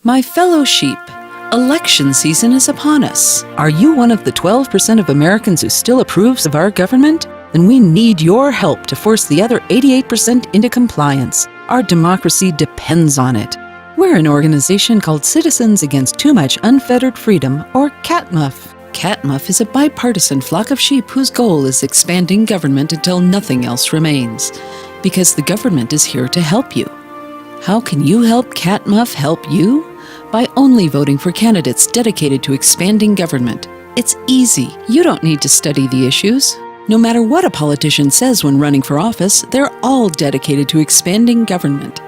My fellow sheep, election season is upon us. Are you one of the 12% of Americans who still approves of our government? Then we need your help to force the other 88% into compliance. Our democracy depends on it. We're an organization called Citizens Against Too Much Unfettered Freedom, or CATMUF. CATMUF is a bipartisan flock of sheep whose goal is expanding government until nothing else remains. Because the government is here to help you. How can you help CATMUF help you? By only voting for candidates dedicated to expanding government. It's easy. You don't need to study the issues. No matter what a politician says when running for office, they're all dedicated to expanding government.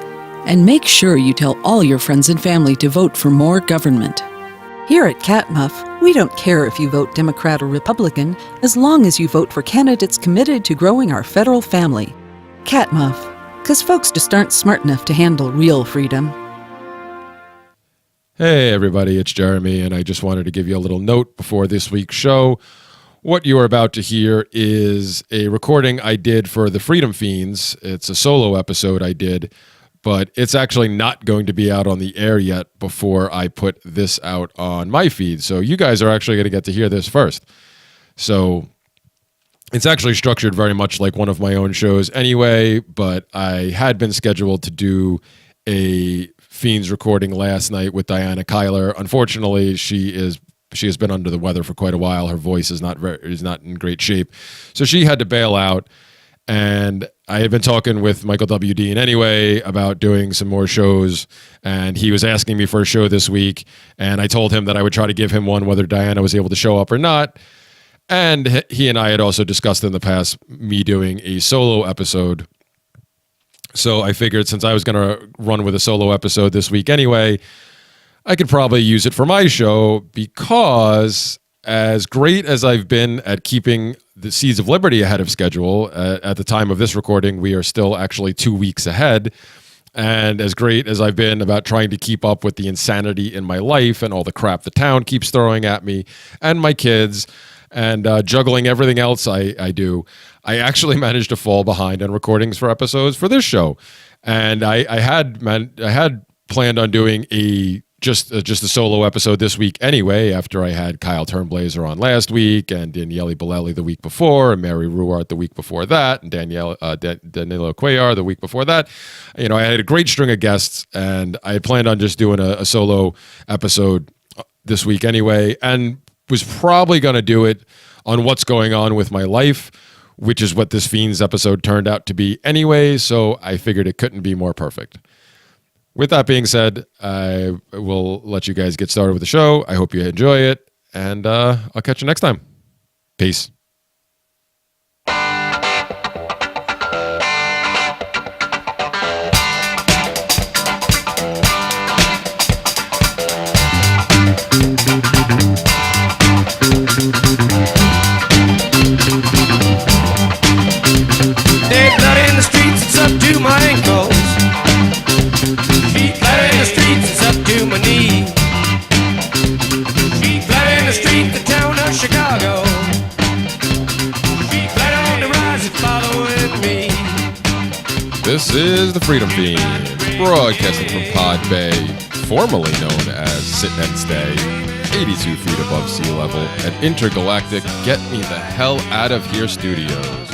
And make sure you tell all your friends and family to vote for more government. Here at CATMUF, we don't care if you vote Democrat or Republican, as long as you vote for candidates committed to growing our federal family. CATMUF, 'cause folks just aren't smart enough to handle real freedom. Hey everybody, it's Jeremy, and I just wanted to give you a little note before this week's show. What you are about to hear is a recording I did for the Freedom Feens. It's a solo episode I did, but it's actually not going to be out on the air yet before I put this out on my feed. So you guys are actually going to get to hear this first. So it's actually structured very much like one of my own shows anyway, but I had been scheduled to do a Fiends recording last night with Diana Kyler. Unfortunately, she has been under the weather for quite a while. Her voice is not in great shape, so she had to bail out. And I had been talking with Michael W. Dean anyway about doing some more shows, and he was asking me for a show this week, and I told him that I would try to give him one whether Diana was able to show up or not. And he and I had also discussed in the past me doing a solo episode. So I figured since I was going to run with a solo episode this week anyway, I could probably use it for my show, because as great as I've been at keeping the Seeds of Liberty ahead of schedule, at the time of this recording, we are still actually 2 weeks ahead. And as great as I've been about trying to keep up with the insanity in my life and all the crap the town keeps throwing at me and my kids, and juggling everything else I do, I actually managed to fall behind on recordings for episodes for this show. And I had planned on doing just a solo episode this week anyway, after I had Kyle Turnblazer on last week, and Daniele Bolelli the week before, and Mary Ruart the week before that, and Danilo Cuellar the week before that. You know, I had a great string of guests, and I had planned on just doing a solo episode this week anyway, and was probably going to do it on what's going on with my life, which is what this Fiends episode turned out to be anyway, so I figured it couldn't be more perfect. With that being said, I will let you guys get started with the show. I hope you enjoy it, and I'll catch you next time. Peace. Dead blood in the streets, it's up to my ankles. Feet flat in the streets, it's up to my knees. Feet flat in the street, the town of Chicago. Feet flat on the rise, it's following me. This is the Freedom Feens, broadcasting from Pod Bay, formerly known as Sit and Stay, 82 feet above sea level, at intergalactic Get Me the Hell Out of Here studios.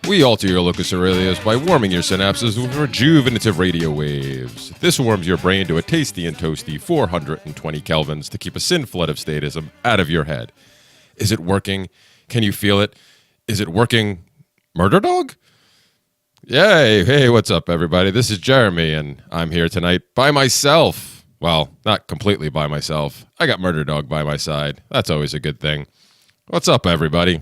We alter your locus aurelius by warming your synapses with rejuvenative radio waves. This warms your brain to a tasty and toasty 420 kelvins to keep a sin flood of statism out of your head. Is it working? Can you feel it? Is it working? Murder Dog? Yay! Hey, what's up, everybody? This is Jeremy, and I'm here tonight by myself. Well, not completely by myself. I got Murder Dog by my side. That's always a good thing. What's up, everybody?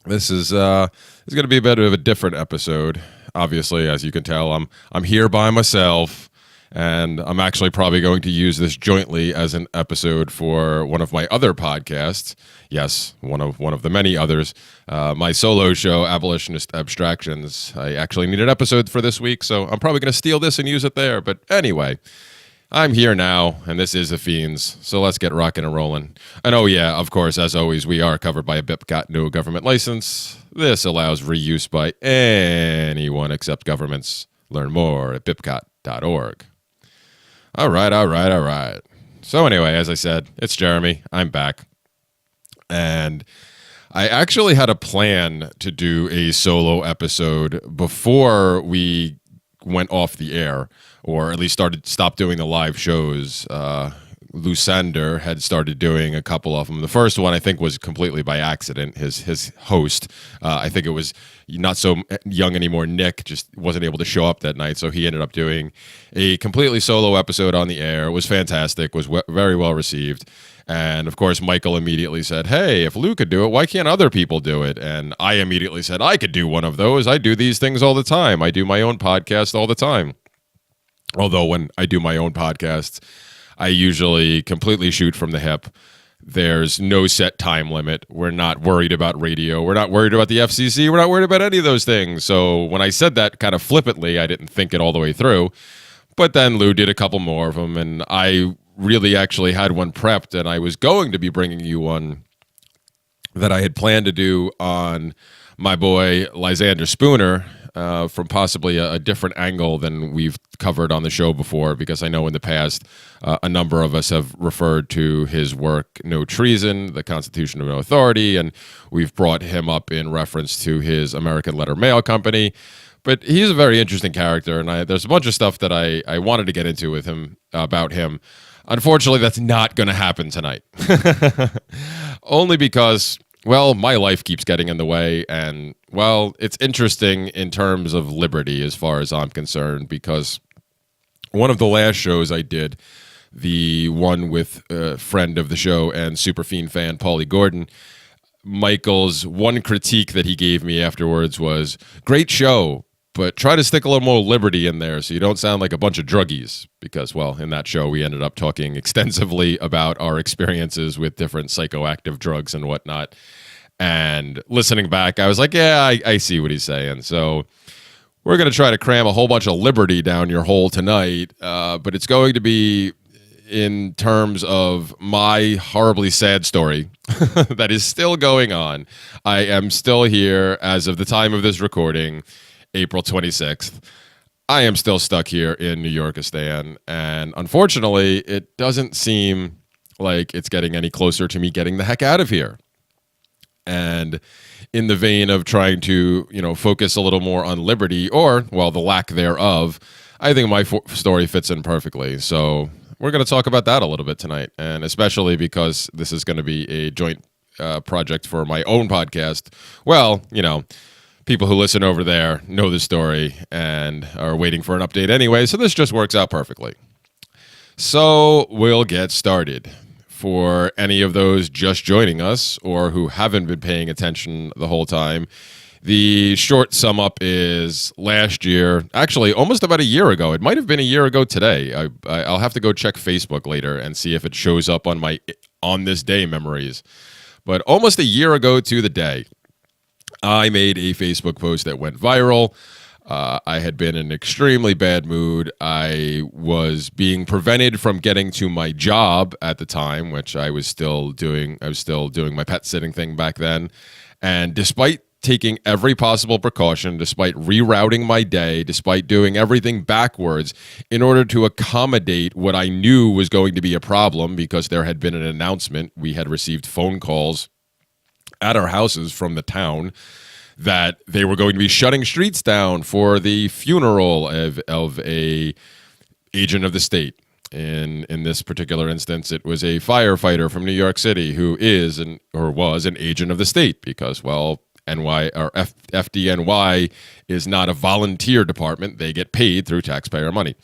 This is going to be a bit of a different episode. Obviously, as you can tell, I'm here by myself, and I'm actually probably going to use this jointly as an episode for one of my other podcasts. Yes, one of the many others. My solo show, Abolitionist Abstractions. I actually need an episode for this week, so I'm probably going to steal this and use it there. But anyway, I'm here now, and this is the Fiends, so let's get rocking and rolling. And oh yeah, of course, as always, we are covered by a BIPCOT no government license. This allows reuse by anyone except governments. Learn more at bipcot.org. All right. So anyway, as I said, it's Jeremy. I'm back. And I actually had a plan to do a solo episode before we went off the air, or at least stopped doing the live shows. Lusander had started doing a couple of them. The first one, I think, was completely by accident. His host, I think it was not so young anymore, Nick, just wasn't able to show up that night, so he ended up doing a completely solo episode on the air. It was fantastic, was very well received. And of course, Michael immediately said, hey, if Lou could do it, why can't other people do it? And I immediately said, I could do one of those. I do these things all the time. I do my own podcast all the time. Although when I do my own podcasts, I usually completely shoot from the hip. There's no set time limit. We're not worried about radio. We're not worried about the FCC. We're not worried about any of those things. So when I said that kind of flippantly, I didn't think it all the way through. But then Lou did a couple more of them, and I really actually had one prepped, and I was going to be bringing you one that I had planned to do on my boy Lysander Spooner, from possibly a different angle than we've covered on the show before, because I know in the past a number of us have referred to his work, No Treason, The Constitution of No Authority, and we've brought him up in reference to his American Letter Mail Company. But he's a very interesting character, and there's a bunch of stuff that I wanted to get into with him, about him. Unfortunately, that's not going to happen tonight. Only because, well, my life keeps getting in the way, and, well, it's interesting in terms of liberty as far as I'm concerned, because one of the last shows I did, the one with a friend of the show and Super Fiend fan Paulie Gordon, Michael's one critique that he gave me afterwards was, great show, but try to stick a little more liberty in there so you don't sound like a bunch of druggies. Because, well, in that show, we ended up talking extensively about our experiences with different psychoactive drugs and whatnot. And listening back, I was like, yeah, I see what he's saying. So we're going to try to cram a whole bunch of liberty down your hole tonight. But it's going to be in terms of my horribly sad story that is still going on. I am still here as of the time of this recording, April 26th. I am still stuck here in New Yorkistan, and unfortunately, it doesn't seem like it's getting any closer to me getting the heck out of here. And in the vein of trying to, focus a little more on liberty, or, well, the lack thereof, I think my story fits in perfectly. So we're going to talk about that a little bit tonight, and especially because this is going to be a joint project for my own podcast. Well, people who listen over there know the story and are waiting for an update anyway, so this just works out perfectly. So we'll get started. For any of those just joining us or who haven't been paying attention the whole time, the short sum up is last year, actually almost about a year ago. It might have been a year ago today. I'll have to go check Facebook later and see if it shows up on my on this day memories. But almost a year ago to the day, I made a Facebook post that went viral. I had been in an extremely bad mood. I was being prevented from getting to my job at the time, which I was still doing. I was still doing my pet sitting thing back then. And despite taking every possible precaution, despite rerouting my day, despite doing everything backwards in order to accommodate what I knew was going to be a problem, because there had been an announcement. We had received phone calls at our houses from the town that they were going to be shutting streets down for the funeral of a agent of the state. In this particular instance, it was a firefighter from New York City who is or was an agent of the state, because, well, FDNY is not a volunteer department. They get paid through taxpayer money.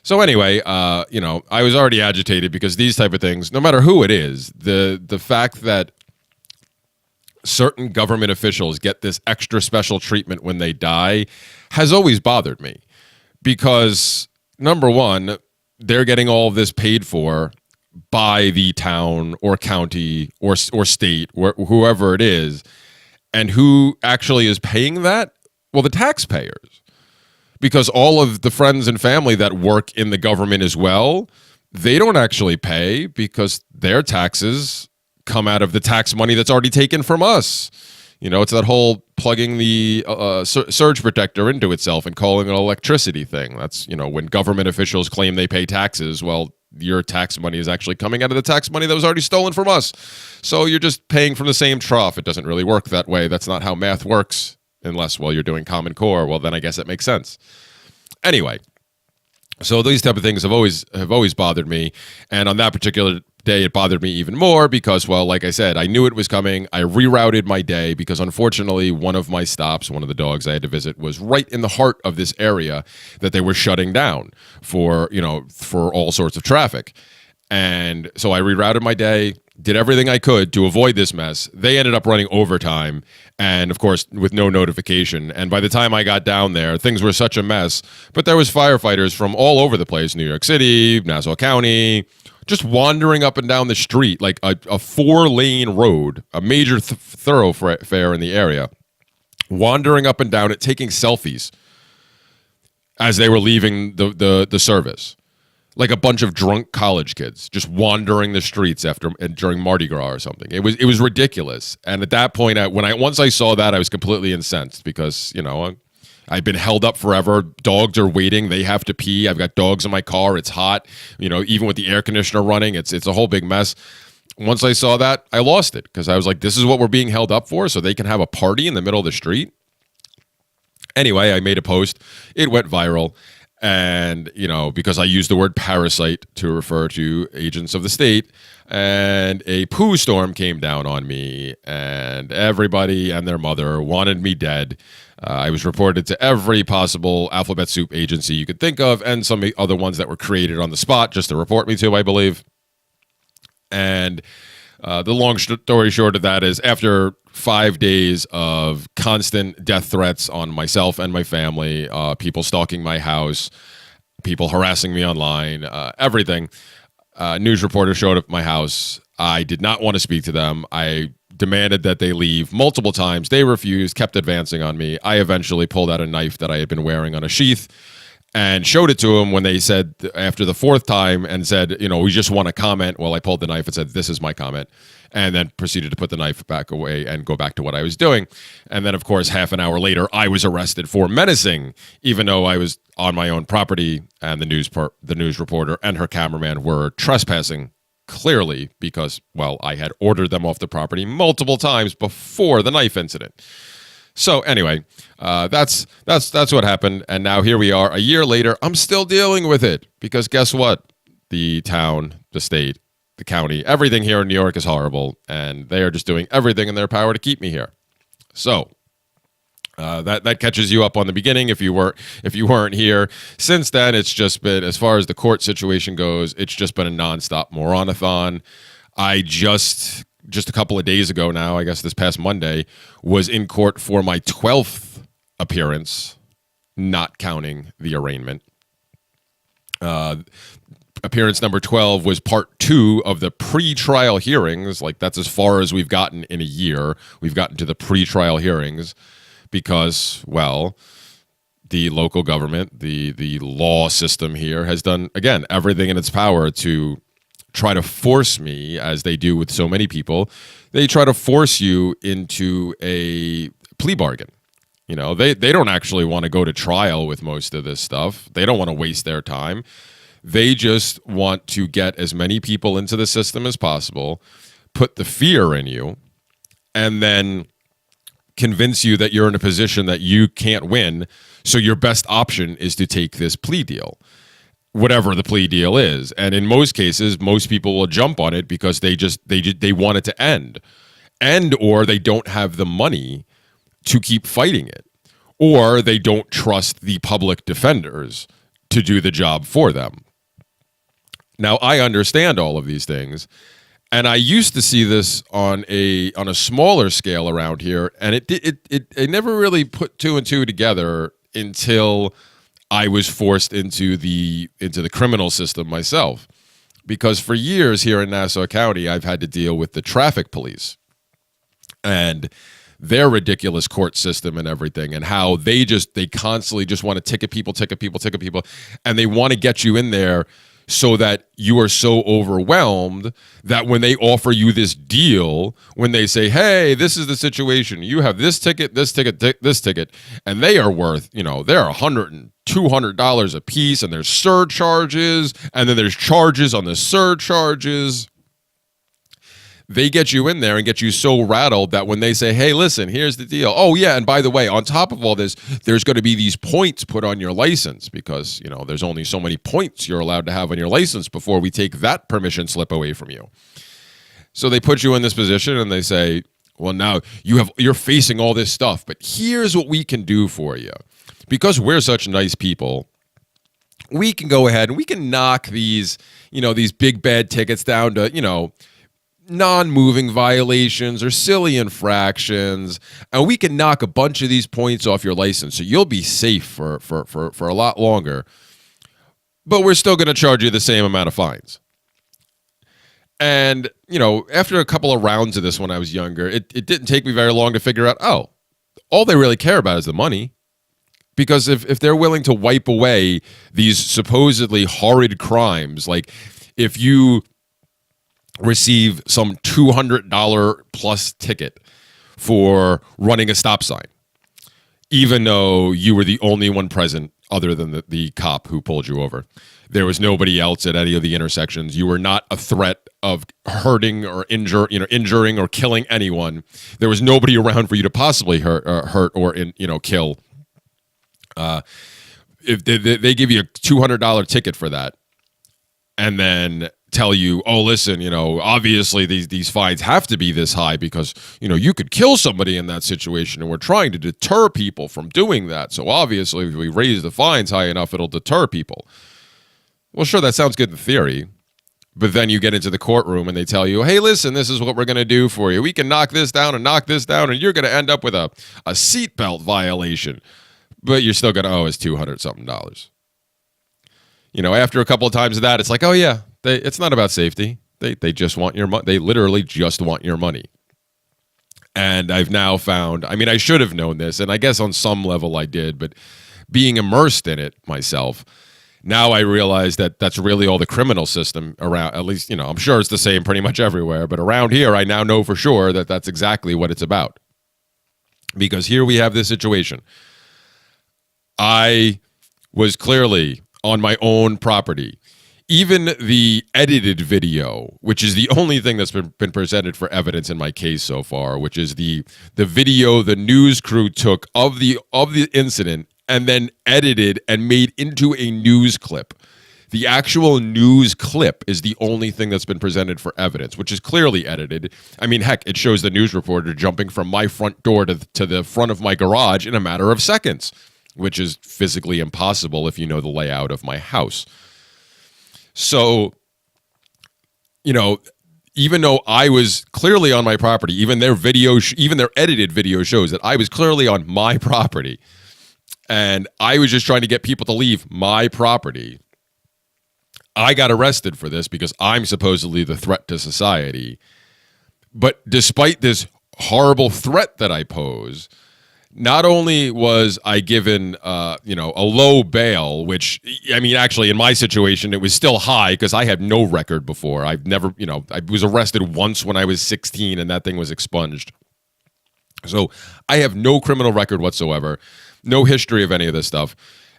So anyway, I was already agitated because these type of things, no matter who it is, the fact that certain government officials get this extra special treatment when they die has always bothered me, because number one, they're getting all of this paid for by the town or county or state, whoever it is. And who actually is paying that? Well, the taxpayers. Because all of the friends and family that work in the government as well, they don't actually pay, because their taxes come out of the tax money that's already taken from us. It's that whole plugging the surge protector into itself and calling it an electricity thing. That's, when government officials claim they pay taxes, well, your tax money is actually coming out of the tax money that was already stolen from us. So you're just paying from the same trough. It doesn't really work that way. That's not how math works, unless, well, you're doing Common Core. Well, then I guess it makes sense. Anyway, so these type of things have always bothered me, and on that particular day, it bothered me even more because, well, like I said, I knew it was coming. I rerouted my day because, unfortunately, one of my stops, one of the dogs I had to visit, was right in the heart of this area that they were shutting down for all sorts of traffic. And so I rerouted my day, did everything I could to avoid this mess. They ended up running overtime, and of course, with no notification. And by the time I got down there, things were such a mess. But there was firefighters from all over the place, New York City, Nassau County, just wandering up and down the street, like a 4-lane road, a major thoroughfare in the area, wandering up and down it, taking selfies as they were leaving the service. Like a bunch of drunk college kids just wandering the streets during Mardi Gras or something. It was ridiculous. And at that point, once I saw that, I was completely incensed because, I've been held up forever. Dogs are waiting. They have to pee. I've got dogs in my car. It's hot. Even with the air conditioner running, it's a whole big mess. Once I saw that, I lost it because I was like, this is what we're being held up for, so they can have a party in the middle of the street? Anyway, I made a post. It went viral. And, because I used the word parasite to refer to agents of the state, and a poo storm came down on me, and everybody and their mother wanted me dead. I was reported to every possible alphabet soup agency you could think of, and some other ones that were created on the spot just to report me to, I believe. And the long story short of that is, after 5 days of constant death threats on myself and my family, people stalking my house, people harassing me online, everything, news reporters showed up at my house. I did not want to speak to them. I demanded that they leave multiple times. They refused, kept advancing on me. I eventually pulled out a knife that I had been wearing on a sheath and showed it to them when they said, after the 4th time, and said, we just want to comment. Well, I pulled the knife and said, this is my comment, and then proceeded to put the knife back away and go back to what I was doing. And then, of course, half an hour later, I was arrested for menacing, even though I was on my own property, and the news reporter and her cameraman were trespassing, clearly because, well, I had ordered them off the property multiple times before the knife incident. So anyway, that's what happened, and now here we are a year later. I'm still dealing with it because guess what? The town, the state, the county, everything here in New York is horrible, and they are just doing everything in their power to keep me here. So that catches you up on the beginning if you weren't here. Since then, it's just been, as far as the court situation goes, it's just been a nonstop moronathon. I just a couple of days ago now, I guess this past Monday, was in court for my 12th appearance, not counting the arraignment. Appearance number 12 was part 2 of the pre-trial hearings. Like, that's as far as we've gotten in a year. We've gotten to the pre-trial hearings because, well, the local government, the law system here has done, again, everything in its power to try to force me, as they do with so many people. They try to force you into a plea bargain. They don't actually want to go to trial with most of this stuff. They don't want to waste their time. They just want to get as many people into the system as possible, put the fear in you, and then convince you that you're in a position that you can't win. So your best option is to take this plea deal, whatever the plea deal is. And in most cases, most people will jump on it because they want it to end, or they don't have the money to keep fighting it, or they don't trust the public defenders to do the job for them. Now, I understand all of these things, and I used to see this on a smaller scale around here, and it never really put 2 and 2 together until I was forced into the criminal system myself. Because for years here in Nassau County, I've had to deal with the traffic police and their ridiculous court system and everything, and how they constantly just want to ticket people, and they want to get you in there so that you are so overwhelmed that when they offer you this deal, when they say, hey, this is the situation, you have this ticket, this ticket, and they are worth, they're $100 and $200 a piece, and there's surcharges, and then there's charges on the surcharges. They get you in there and get you so rattled that when they say, hey, listen, here's the deal. Oh, yeah, and by the way, on top of all this, there's going to be these points put on your license because, there's only so many points you're allowed to have on your license before we take that permission slip away from you. So they put you in this position and they say, well, now you're facing all this stuff, but here's what we can do for you. Because we're such nice people, we can go ahead and we can knock these big bad tickets down to, non-moving violations or silly infractions, and we can knock a bunch of these points off your license, so you'll be safe for a lot longer. But we're still going to charge you the same amount of fines. And after a couple of rounds of this when I was younger, it didn't take me very long to figure out, all they really care about is the money. Because if they're willing to wipe away these supposedly horrid crimes, like if you receive some $200 plus ticket for running a stop sign, even though you were the only one present other than the cop who pulled you over. There was nobody else at any of the intersections. You were not a threat of hurting or injuring or killing anyone. There was nobody around for you to possibly hurt or kill. If they give you a $200 ticket for that, and then tell you, oh, listen, obviously these fines have to be this high because, you could kill somebody in that situation, and we're trying to deter people from doing that. So obviously, if we raise the fines high enough, it'll deter people. Well, sure, that sounds good in theory. But then you get into the courtroom and they tell you, hey, listen, this is what we're going to do for you. We can knock this down, and you're going to end up with a seatbelt violation. But you're still going to owe us $200-something. After a couple of times of that, it's like, oh, yeah, it's not about safety. They just want your money. They literally just want your money. And I've now found, I should have known this, and I guess on some level I did, but being immersed in it myself, now I realize that that's really all the criminal system around, at least, I'm sure it's the same pretty much everywhere, but around here, I now know for sure that that's exactly what it's about. Because here we have this situation. I was clearly on my own property. Even the edited video, which is the only thing that's been presented for evidence in my case so far, which is the video the news crew took of the incident and then edited and made into a news clip. The actual news clip is the only thing that's been presented for evidence, which is clearly edited. Heck, it shows the news reporter jumping from my front door to the front of my garage in a matter of seconds, which is physically impossible if you know the layout of my house. So, even though I was clearly on my property, even their edited video shows that I was clearly on my property, and I was just trying to get people to leave my property. I got arrested for this because I'm supposedly the threat to society. But despite this horrible threat that I pose, not only was I given, a low bail, which, actually in my situation, it was still high because I had no record before. I've never, I was arrested once when I was 16 and that thing was expunged. So I have no criminal record whatsoever, no history of any of this stuff.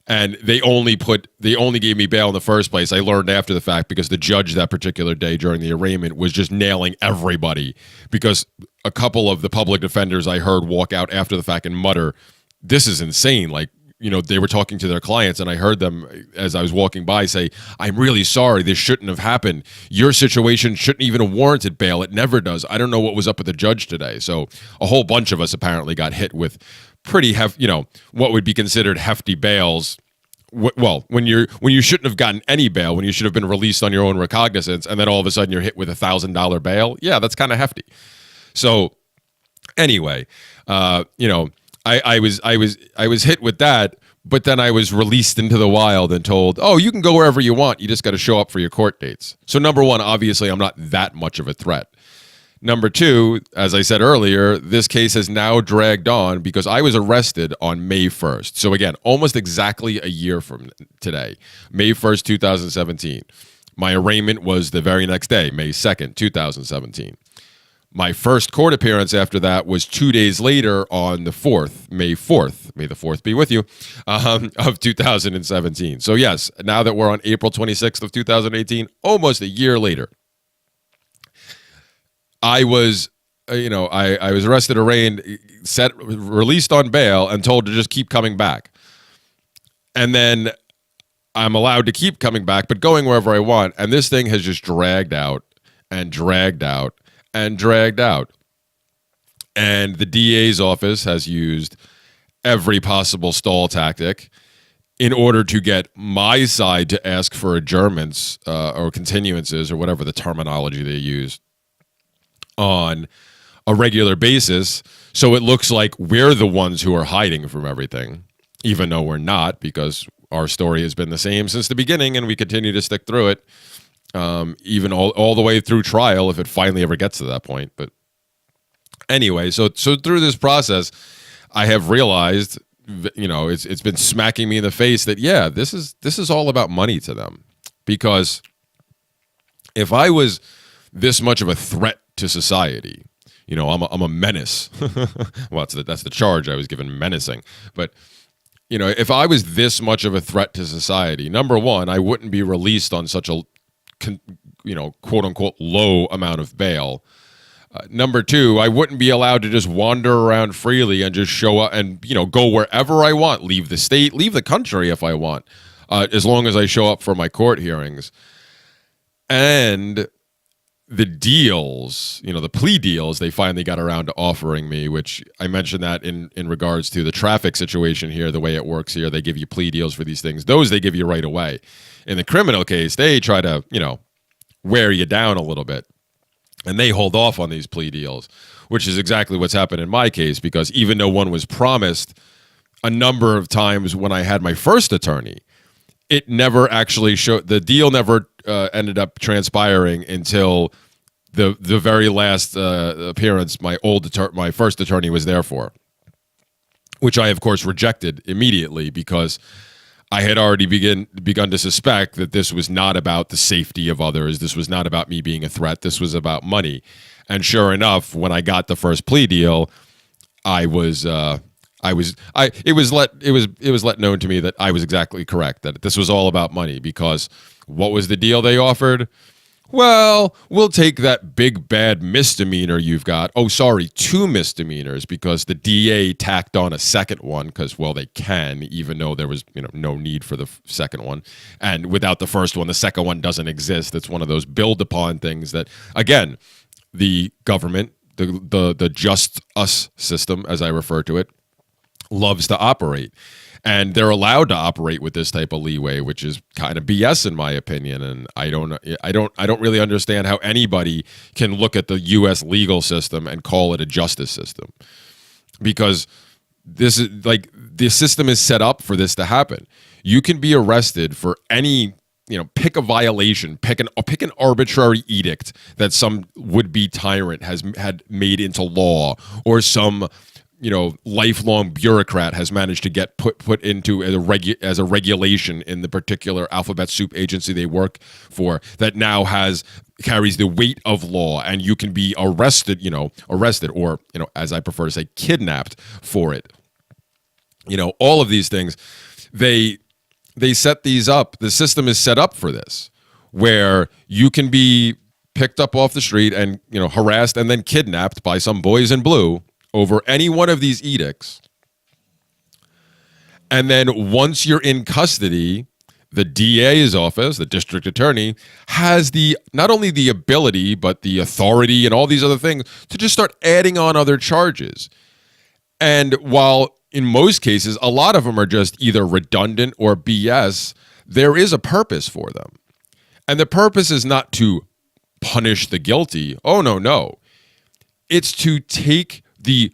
And they only gave me bail in the first place. I learned after the fact because the judge that particular day during the arraignment was just nailing everybody because a couple of the public defenders I heard walk out after the fact and mutter, "This is insane." Like, they were talking to their clients and I heard them as I was walking by say, "I'm really sorry. This shouldn't have happened. Your situation shouldn't even have warranted bail. It never does. I don't know what was up with the judge today." So a whole bunch of us apparently got hit with pretty hefty, what would be considered hefty bails. Well, when you shouldn't have gotten any bail, when you should have been released on your own recognizance, and then all of a sudden you're hit with $1,000 bail. Yeah, that's kind of hefty. So anyway, I was hit with that, but then I was released into the wild and told, "Oh, you can go wherever you want. You just got to show up for your court dates." So number one, obviously, I'm not that much of a threat. Number two, as I said earlier, this case has now dragged on because I was arrested on May 1st. So again, almost exactly a year from today, May 1st, 2017. My arraignment was the very next day, May 2nd, 2017. My first court appearance after that was 2 days later on the 4th, May 4th, may the 4th be with you, of 2017. So yes, now that we're on April 26th of 2018, almost a year later, I was, I was arrested, arraigned, released on bail, and told to just keep coming back. And then I'm allowed to keep coming back, but going wherever I want. And this thing has just dragged out and dragged out and dragged out. And the DA's office has used every possible stall tactic in order to get my side to ask for adjournments or continuances or whatever the terminology they use on a regular basis. So it looks like we're the ones who are hiding from everything, even though we're not, because our story has been the same since the beginning and we continue to stick through it. Even all the way through trial, if it finally ever gets to that point. But anyway, so through this process, I have realized, it's been smacking me in the face that this is all about money to them. Because if I was this much of a threat to society, I'm a menace. Well, that's the charge I was given, menacing. But if I was this much of a threat to society, number one, I wouldn't be released on such a quote unquote low amount of bail. Number two, I wouldn't be allowed to just wander around freely and just show up and go wherever I want, leave the state, leave the country if I want, as long as I show up for my court hearings. And the deals, the plea deals they finally got around to offering me, which I mentioned that in regards to the traffic situation here, the way it works here, they give you plea deals for these things. Those they give you right away. In the criminal case, they try to, wear you down a little bit. And they hold off on these plea deals, which is exactly what's happened in my case, because even though one was promised a number of times when I had my first attorney, it never actually showed, the deal never ended up transpiring until the very last appearance my first attorney was there for, which I, of course, rejected immediately because I had already begun to suspect that this was not about the safety of others. This was not about me being a threat. This was about money. And sure enough, when I got the first plea deal, it was let known to me that I was exactly correct, that this was all about money, because what was the deal they offered? Well, we'll take that big bad misdemeanor you've got. Oh, sorry, 2 misdemeanors, because the DA tacked on a second one because, well, they can, even though there was no need for the second one. And without the first one, the second one doesn't exist. It's one of those build upon things that, again, the government, the just us system, as I refer to it, loves to operate. And they're allowed to operate with this type of leeway, which is kind of BS in my opinion. And I don't really understand how anybody can look at the U.S. legal system and call it a justice system, because this is the system is set up for this to happen. You can be arrested for any, pick a violation, pick an arbitrary edict that some would-be tyrant had made into law, or some lifelong bureaucrat has managed to get put into as a regulation in the particular alphabet soup agency they work for, that now carries the weight of law, and you can be arrested or, as I prefer to say, kidnapped for it. All of these things, they set these up. The system is set up for this, where you can be picked up off the street and, harassed and then kidnapped by some boys in blue over any one of these edicts. And then once you're in custody, the DA's office, the district attorney, has not only the ability, but the authority and all these other things to just start adding on other charges. And while in most cases, a lot of them are just either redundant or BS, there is a purpose for them. And the purpose is not to punish the guilty. Oh, no. It's to take the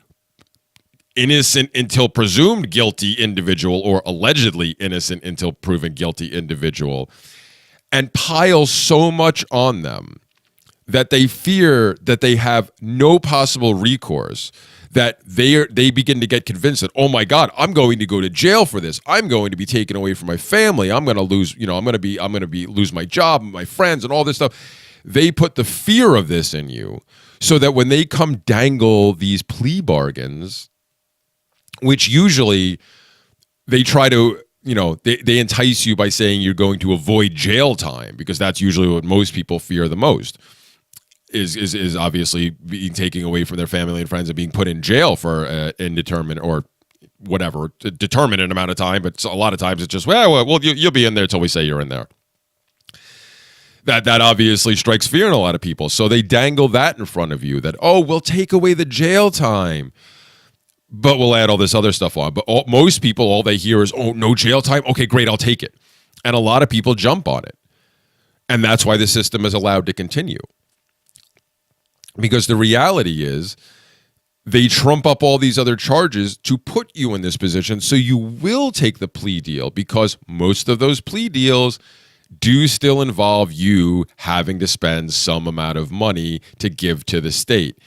innocent until presumed guilty individual, or allegedly innocent until proven guilty individual, and pile so much on them that they fear that they have no possible recourse, that they begin to get convinced that, oh my God, I'm going to go to jail for this. I'm going to be taken away from my family. I'm going to lose, I'm going to be lose my job, my friends, and all this stuff. They put the fear of this in you so that when they come dangle these plea bargains, which usually they try to, they entice you by saying you're going to avoid jail time, because that's usually what most people fear the most, is obviously being taken away from their family and friends and being put in jail for indeterminate or whatever, determinate amount of time. But a lot of times it's just, well, you'll be in there till we say you're in there. That obviously strikes fear in a lot of people. So they dangle that in front of you, that, oh, we'll take away the jail time, but we'll add all this other stuff on. But most people, all they hear is, oh, no jail time? Okay, great, I'll take it. And a lot of people jump on it. And that's why the system is allowed to continue. Because the reality is they trump up all these other charges to put you in this position so you will take the plea deal, because most of those plea deals do still involve you having to spend some amount of money to give to the state,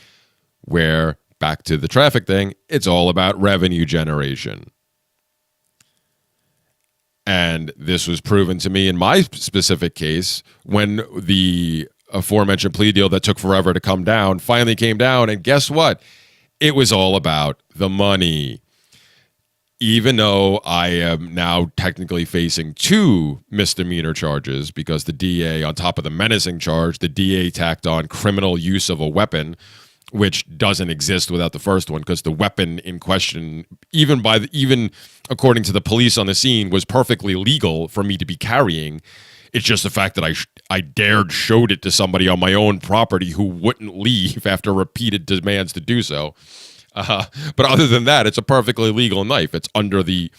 where, back to the traffic thing, it's all about revenue generation. And this was proven to me in my specific case when the aforementioned plea deal that took forever to come down finally came down. And guess what? It was all about the money. Even though I am now technically facing 2 misdemeanor charges, because the DA, on top of the menacing charge, the DA tacked on criminal use of a weapon, which doesn't exist without the first one, because the weapon in question, even according to the police on the scene, was perfectly legal for me to be carrying. It's just the fact that I showed it to somebody on my own property who wouldn't leave after repeated demands to do so. But other than that, it's a perfectly legal knife. It's under the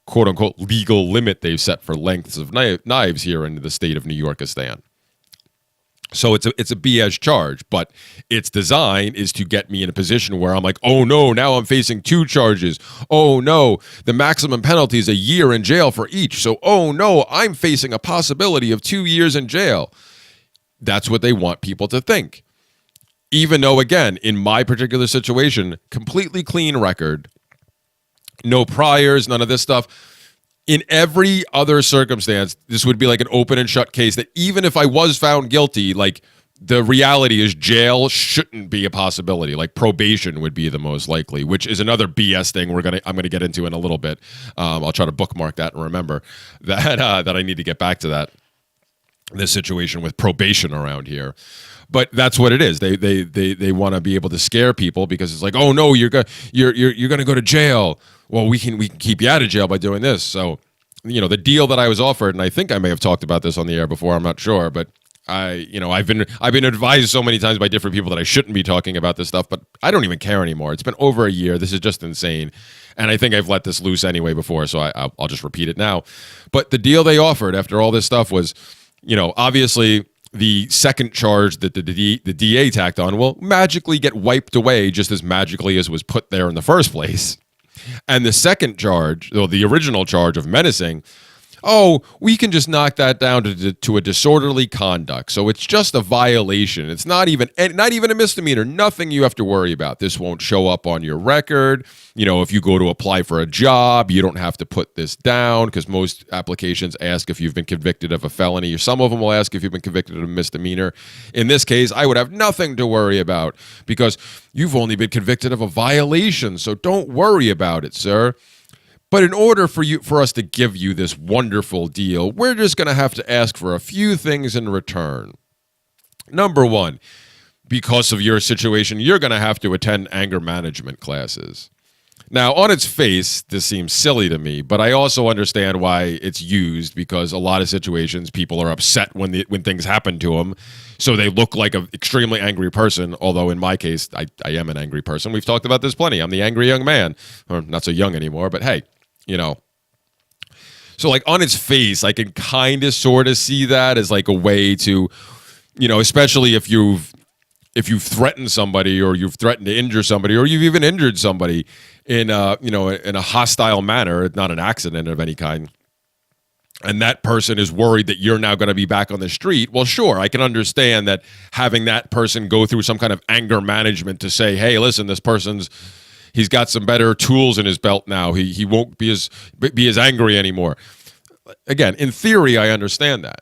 quote unquote legal limit they've set for lengths of knives here in the state of New Yorkistan. So it's a BS charge, but its design is to get me in a position where I'm like, oh no, now I'm facing 2 charges. Oh no, the maximum penalty is a year in jail for each. So, oh no, I'm facing a possibility of 2 years in jail. That's what they want people to think. Even though, again, in my particular situation, completely clean record, no priors, none of this stuff. In every other circumstance, this would be like an open and shut case that even if I was found guilty, like, the reality is jail shouldn't be a possibility. Like, probation would be the most likely, which is another BS thing I'm gonna get into in a little bit. I'll try to bookmark that and remember that I need to get back to that. This situation with probation around here. But that's what it is. They want to be able to scare people, because it's like, oh no, you're going to go to jail. Well, we can keep you out of jail by doing this. So, the deal that I was offered, and I think I may have talked about this on the air before, I'm not sure, but I've been advised so many times by different people that I shouldn't be talking about this stuff, but I don't even care anymore. It's been over a year. This is just insane. And I think I've let this loose anyway before, so I'll just repeat it now. But the deal they offered after all this stuff was, obviously the second charge that the DA tacked on will magically get wiped away just as magically as was put there in the first place. And the second charge, or the original charge of menacing, oh, we can just knock that down to a disorderly conduct. So it's just a violation. It's not even a misdemeanor. Nothing you have to worry about. This won't show up on your record. If you go to apply for a job, you don't have to put this down, because most applications ask if you've been convicted of a felony, or some of them will ask if you've been convicted of a misdemeanor. In this case, I would have nothing to worry about, because you've only been convicted of a violation. So don't worry about it, sir. But in order for us to give you this wonderful deal, we're just going to have to ask for a few things in return. Number one, because of your situation, you're going to have to attend anger management classes. Now, on its face, this seems silly to me, but I also understand why it's used, because a lot of situations, people are upset when things happen to them, so they look like an extremely angry person, although in my case, I am an angry person. We've talked about this plenty. I'm the angry young man. Or not so young anymore, but hey. So like on its face, I can kind of sort of see that as like a way to, especially if you've threatened somebody, or you've threatened to injure somebody, or you've even injured somebody in a hostile manner, not an accident of any kind. and that person is worried that you're now going to be back on the street, well, sure, I can understand that having that person go through some kind of anger management to say, hey, listen, he's got some better tools in his belt now. He won't be as angry anymore. Again, in theory, I understand that.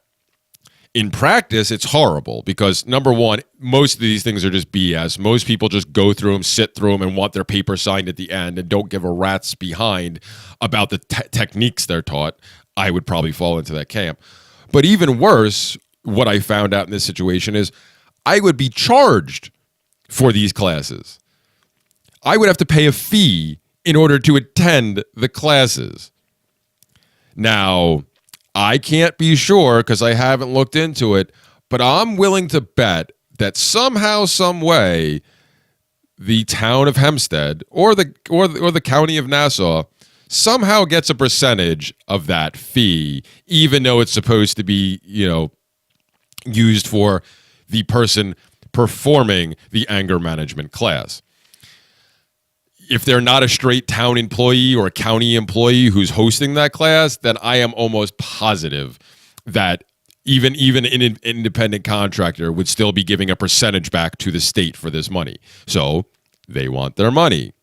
In practice, it's horrible because, number one, most of these things are just BS. Most people just go through them, sit through them, and want their paper signed at the end and don't give a rat's behind about the techniques they're taught. I would probably fall into that camp. But even worse, what I found out in this situation is I would be charged for these classes. I would have to pay a fee in order to attend the classes. Now, I can't be sure because I haven't looked into it, but I'm willing to bet that somehow, some way, the town of Hempstead or the county of Nassau somehow gets a percentage of that fee, even though it's supposed to be, used for the person performing the anger management class. If they're not a straight town employee or a county employee who's hosting that class, then I am almost positive that even an independent contractor would still be giving a percentage back to the state for this money. So they want their money.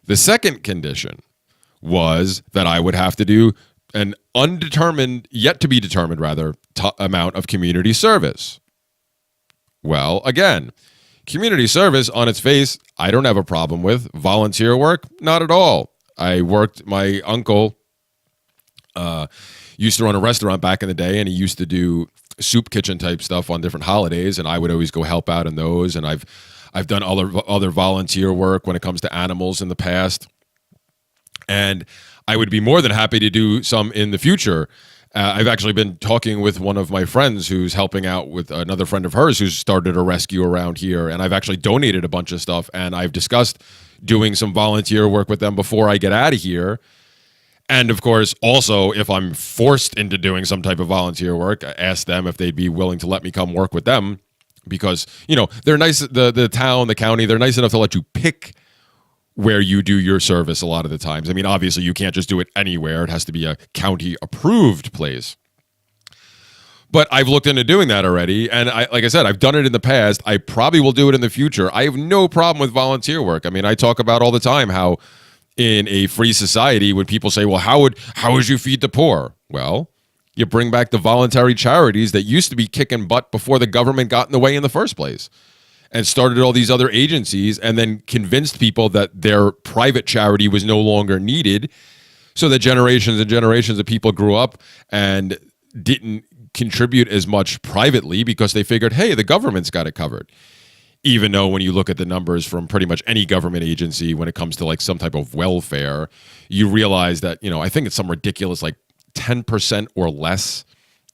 The second condition was that I would have to do an yet to be determined amount of community service. Well, again, community service on its face, I don't have a problem with. Volunteer work, not at all. My uncle used to run a restaurant back in the day, and he used to do soup kitchen type stuff on different holidays, and I would always go help out in those. And I've done other volunteer work when it comes to animals in the past. And I would be more than happy to do some in the future. I've actually been talking with one of my friends who's helping out with another friend of hers who's started a rescue around here, and I've actually donated a bunch of stuff, and I've discussed doing some volunteer work with them before I get out of here. And of course, also, if I'm forced into doing some type of volunteer work, I ask them if they'd be willing to let me come work with them because, they're nice, the town, the county, they're nice enough to let you pick where you do your service a lot of the times. I mean, obviously, you can't just do it anywhere. It has to be a county-approved place. But I've looked into doing that already, and like I said, I've done it in the past. I probably will do it in the future. I have no problem with volunteer work. I mean, I talk about all the time how in a free society, when people say, well, how would you feed the poor? Well, you bring back the voluntary charities that used to be kicking butt before the government got in the way in the first place, and started all these other agencies and then convinced people that their private charity was no longer needed, so that generations and generations of people grew up and didn't contribute as much privately because they figured, hey, the government's got it covered. Even though when you look at the numbers from pretty much any government agency when it comes to like some type of welfare, you realize that, I think it's some ridiculous like 10% or less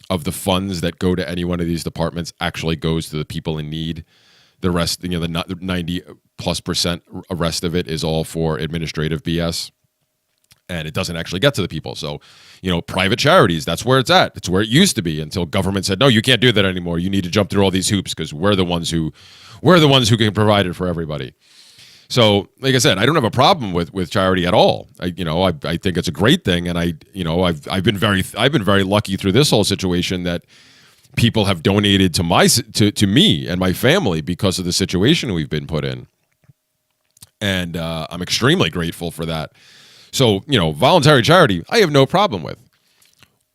of the funds that go to any one of these departments actually goes to the people in need. The rest, the 90+% rest of it is all for administrative BS, and it doesn't actually get to the people. So, private charities, that's where it's at. It's where it used to be until government said, no, you can't do that anymore. You need to jump through all these hoops because we're the ones who can provide it for everybody. So, like I said, I don't have a problem with charity at all. I think it's a great thing, and I've been very lucky through this whole situation that people have donated to me and my family because of the situation we've been put in. And I'm extremely grateful for that. So, voluntary charity, I have no problem with.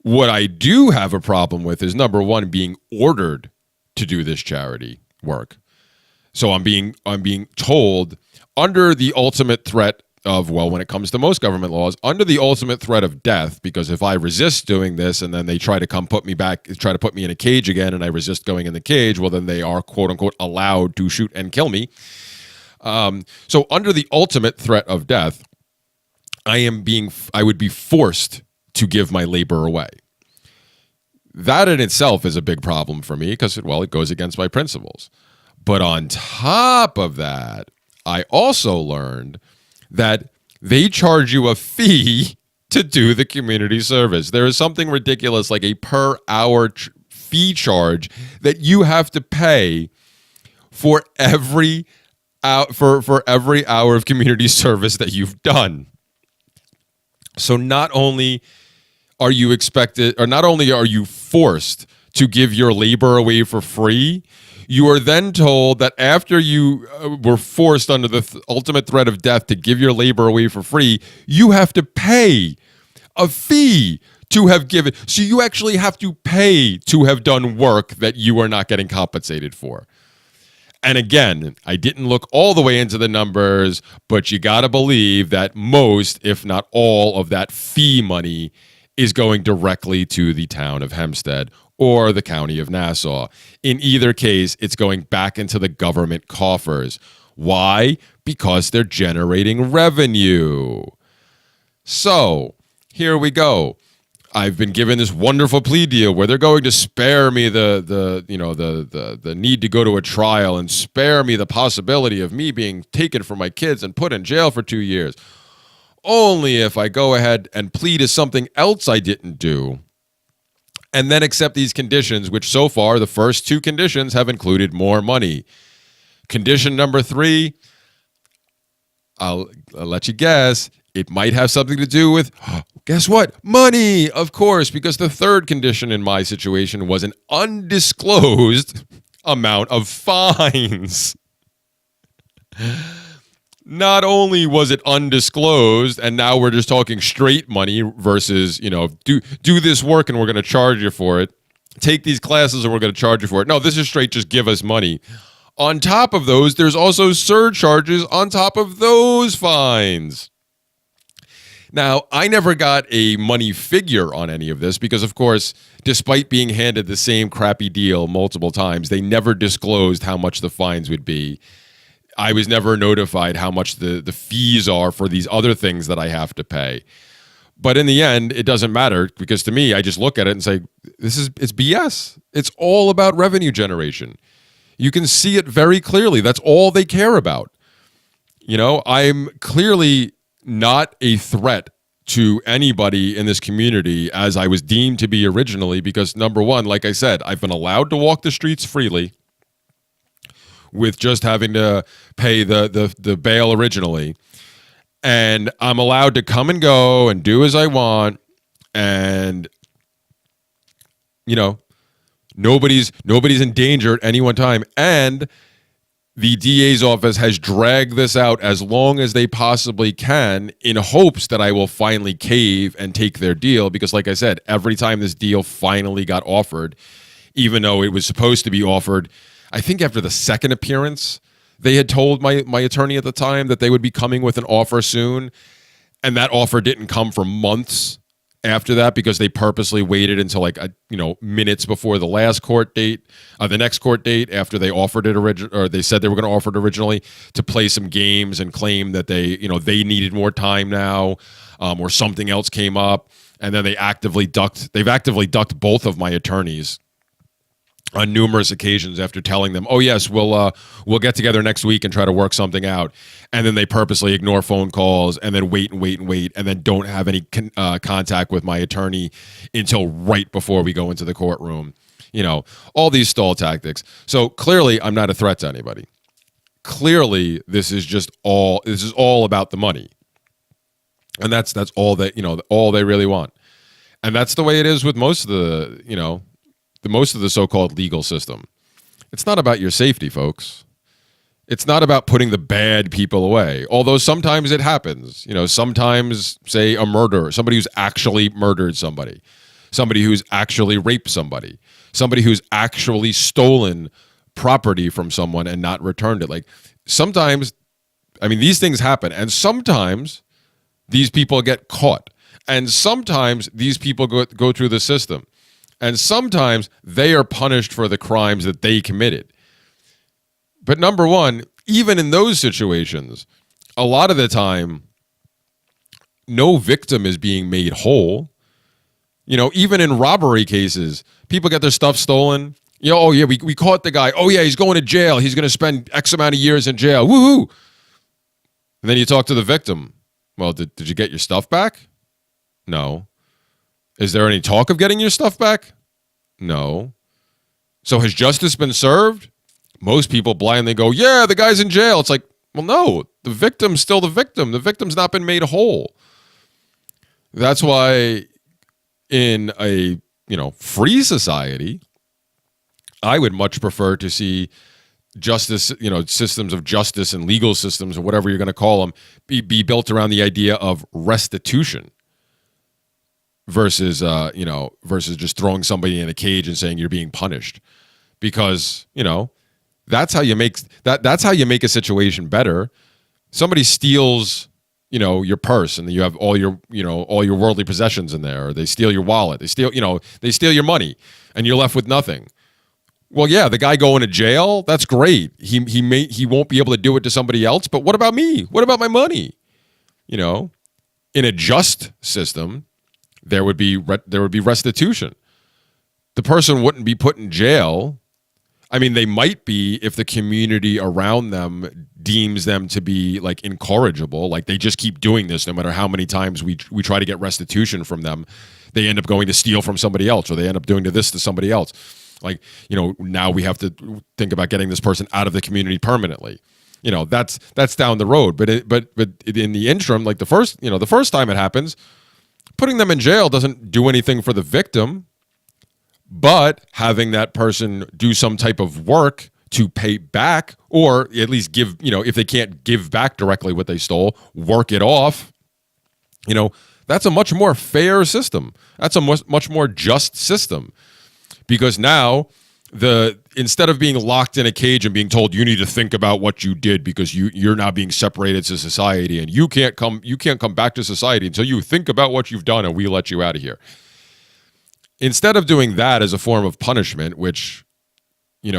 What I do have a problem with is, number one, being ordered to do this charity work. So I'm being told under the ultimate threat of, well, when it comes to most government laws, under the ultimate threat of death, because if I resist doing this and then they try to put me in a cage again and I resist going in the cage, well, then they are, quote unquote, allowed to shoot and kill me. So under the ultimate threat of death, I would be forced to give my labor away. That in itself is a big problem for me because, it goes against my principles. But on top of that, I also learned that they charge you a fee to do the community service. There is something ridiculous like a per hour fee charge that you have to pay for every hour of community service that you've done. So not only are you expected, or not only are you forced to give your labor away for free, you are then told that after you were forced under the ultimate threat of death to give your labor away for free, you have to pay a fee to have given. So you actually have to pay to have done work that you are not getting compensated for. And again, I didn't look all the way into the numbers, but you got to believe that most, if not all, of that fee money is going directly to the town of Hempstead or the county of Nassau. In either case, it's going back into the government coffers. Why? Because they're generating revenue. So, here we go. I've been given this wonderful plea deal where they're going to spare me the need to go to a trial and spare me the possibility of me being taken from my kids and put in jail for 2 years. Only if I go ahead and plead to something else I didn't do and then accept these conditions, which so far the first 2 conditions have included more money. Condition number 3, I'll let you guess. It might have something to do with, guess what? Money, of course, because the third condition in my situation was an undisclosed amount of fines. Not only was it undisclosed, and now we're just talking straight money versus, do this work and we're going to charge you for it. Take these classes and we're going to charge you for it. No, this is straight, just give us money. On top of those, there's also surcharges on top of those fines. Now, I never got a money figure on any of this because, of course, despite being handed the same crappy deal multiple times, they never disclosed how much the fines would be. I was never notified how much the fees are for these other things that I have to pay. But in the end, it doesn't matter because to me, I just look at it and say, it's BS. It's all about revenue generation. You can see it very clearly. That's all they care about. I'm clearly not a threat to anybody in this community as I was deemed to be originally because, number one, like I said, I've been allowed to walk the streets freely with just having to pay the bail originally. And I'm allowed to come and go and do as I want. And, nobody's in danger at any one time. And the DA's office has dragged this out as long as they possibly can in hopes that I will finally cave and take their deal. Because like I said, every time this deal finally got offered, even though it was supposed to be offered, I think after the second appearance, they had told my attorney at the time that they would be coming with an offer soon. And that offer didn't come for months after that because they purposely waited until minutes before the last court date, the next court date after they offered it or they said they were going to offer it originally to play some games and claim that they needed more time now, or something else came up, and then they've actively ducked both of my attorneys on numerous occasions after telling them, "Oh yes, we'll get together next week and try to work something out," and then they purposely ignore phone calls and then wait, and then don't have any contact with my attorney until right before we go into the courtroom. All these stall tactics. So clearly, I'm not a threat to anybody. Clearly, this is all about the money, and that's all that all they really want, and that's the way it is with most of the so-called legal system. It's not about your safety, folks. It's not about putting the bad people away. Although sometimes it happens. Sometimes, say, a murderer, somebody who's actually murdered somebody who's actually raped somebody who's actually stolen property from someone and not returned it. Sometimes, these things happen. And sometimes these people get caught. And sometimes these people go through the system. And sometimes they are punished for the crimes that they committed. But number one, even in those situations, a lot of the time, no victim is being made whole. Even in robbery cases, people get their stuff stolen. Oh yeah, we caught the guy. Oh yeah, he's going to jail. He's going to spend X amount of years in jail. Woohoo! And then you talk to the victim. Well, did you get your stuff back? No. Is there any talk of getting your stuff back? No. So has justice been served? Most people blindly go, yeah, the guy's in jail. It's like, well, no, the victim's still the victim. The victim's not been made whole. That's why in a, free society, I would much prefer to see justice, systems of justice and legal systems or whatever you're going to call them be built around the idea of restitution versus just throwing somebody in a cage and saying you're being punished, because that's how you make a situation better. Somebody steals your purse and you have all your worldly possessions in there, or they steal your wallet, they steal your money, and you're left with nothing. Well, yeah, the guy going to jail, that's great. He won't be able to do it to somebody else, but what about me? What about my money? In a just system, there would be restitution. The person wouldn't be put in jail. I mean, they might be if the community around them deems them to be like incorrigible, like they just keep doing this no matter how many times we try to get restitution from them. They end up going to steal from somebody else, or they end up doing this to somebody else. Like, now we have to think about getting this person out of the community permanently. That's down the road. But in the interim, like the first time it happens, putting them in jail doesn't do anything for the victim. But having that person do some type of work to pay back, or at least give, if they can't give back directly what they stole, work it off, that's a much more fair system. That's a much more just system. Because now, instead of being locked in a cage and being told you need to think about what you did because you're now being separated to society and you can't come back to society until you think about what you've done and we let you out of here. Instead of doing that as a form of punishment, which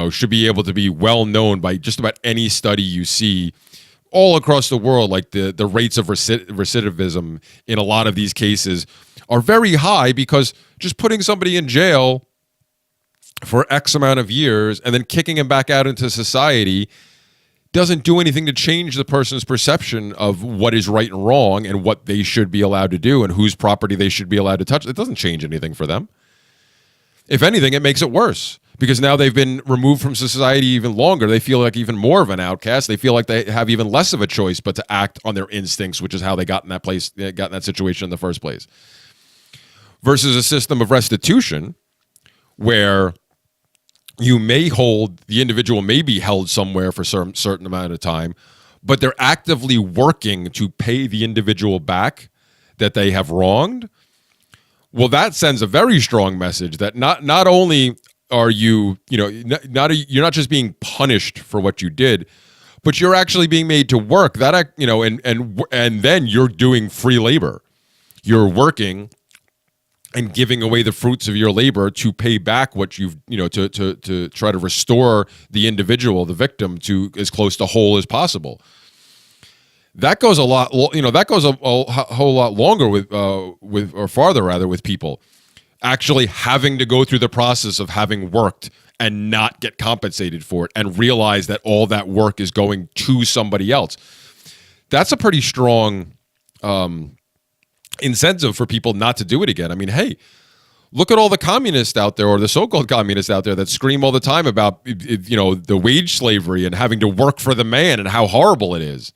should be able to be well known by just about any study you see all across the world, like the rates of recidivism in a lot of these cases are very high, because just putting somebody in jail for X amount of years and then kicking him back out into society doesn't do anything to change the person's perception of what is right and wrong and what they should be allowed to do and whose property they should be allowed to touch. It doesn't change anything for them. If anything, it makes it worse, because now they've been removed from society even longer. They feel like even more of an outcast. They feel like they have even less of a choice but to act on their instincts, which is how they got in that situation in the first place. Versus a system of restitution where the individual may be held somewhere for some certain amount of time, but they're actively working to pay the individual back that they have wronged. Well, that sends a very strong message that not only are you're not just being punished for what you did, but you're actually being made to work. That and then you're doing free labor. You're working and giving away the fruits of your labor to pay back what you've, to try to restore the individual, the victim, to as close to whole as possible. That goes a lot, that goes a whole lot longer or farther rather, with people actually having to go through the process of having worked and not get compensated for it and realize that all that work is going to somebody else. That's a pretty strong incentive for people not to do it again. I mean, hey, look at all the communists out there, or the so-called communists out there, that scream all the time about, the wage slavery and having to work for the man and how horrible it is.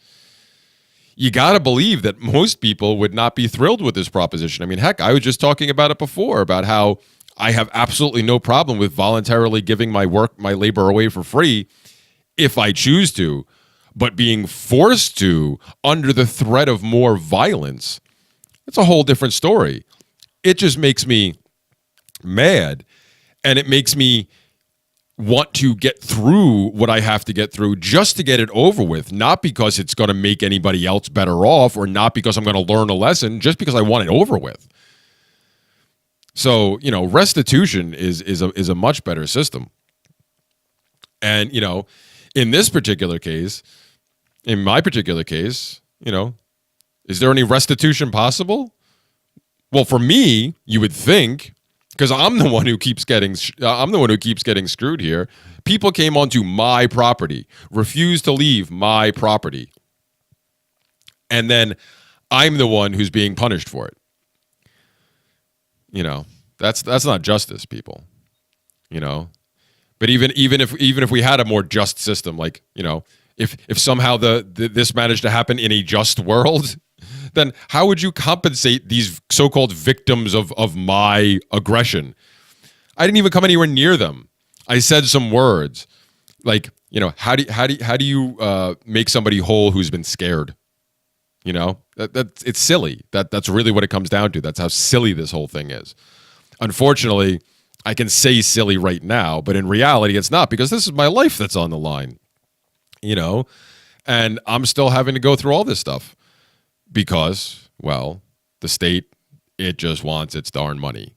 You got to believe that most people would not be thrilled with this proposition. I mean, heck, I was just talking about it before, about how I have absolutely no problem with voluntarily giving my labor away for free if I choose to, but being forced to under the threat of more violence, it's a whole different story. It just makes me mad, and it makes me want to get through what I have to get through just to get it over with, not because it's going to make anybody else better off, or not because I'm going to learn a lesson, just because I want it over with. So, restitution is a much better system. And, in my particular case, is there any restitution possible? Well, for me, you would think, because I'm the one who keeps getting screwed here. People came onto my property, refused to leave my property, and then I'm the one who's being punished for it. That's not justice, people. But even if we had a more just system, like, if somehow this managed to happen in a just world, then how would you compensate these so-called victims of my aggression? I didn't even come anywhere near them. I said some words like, how do you make somebody whole who's been scared? It's silly. That's really what it comes down to. That's how silly this whole thing is. Unfortunately, I can say silly right now, but in reality, it's not, because this is my life that's on the line, and I'm still having to go through all this stuff because, well, the state, it just wants its darn money.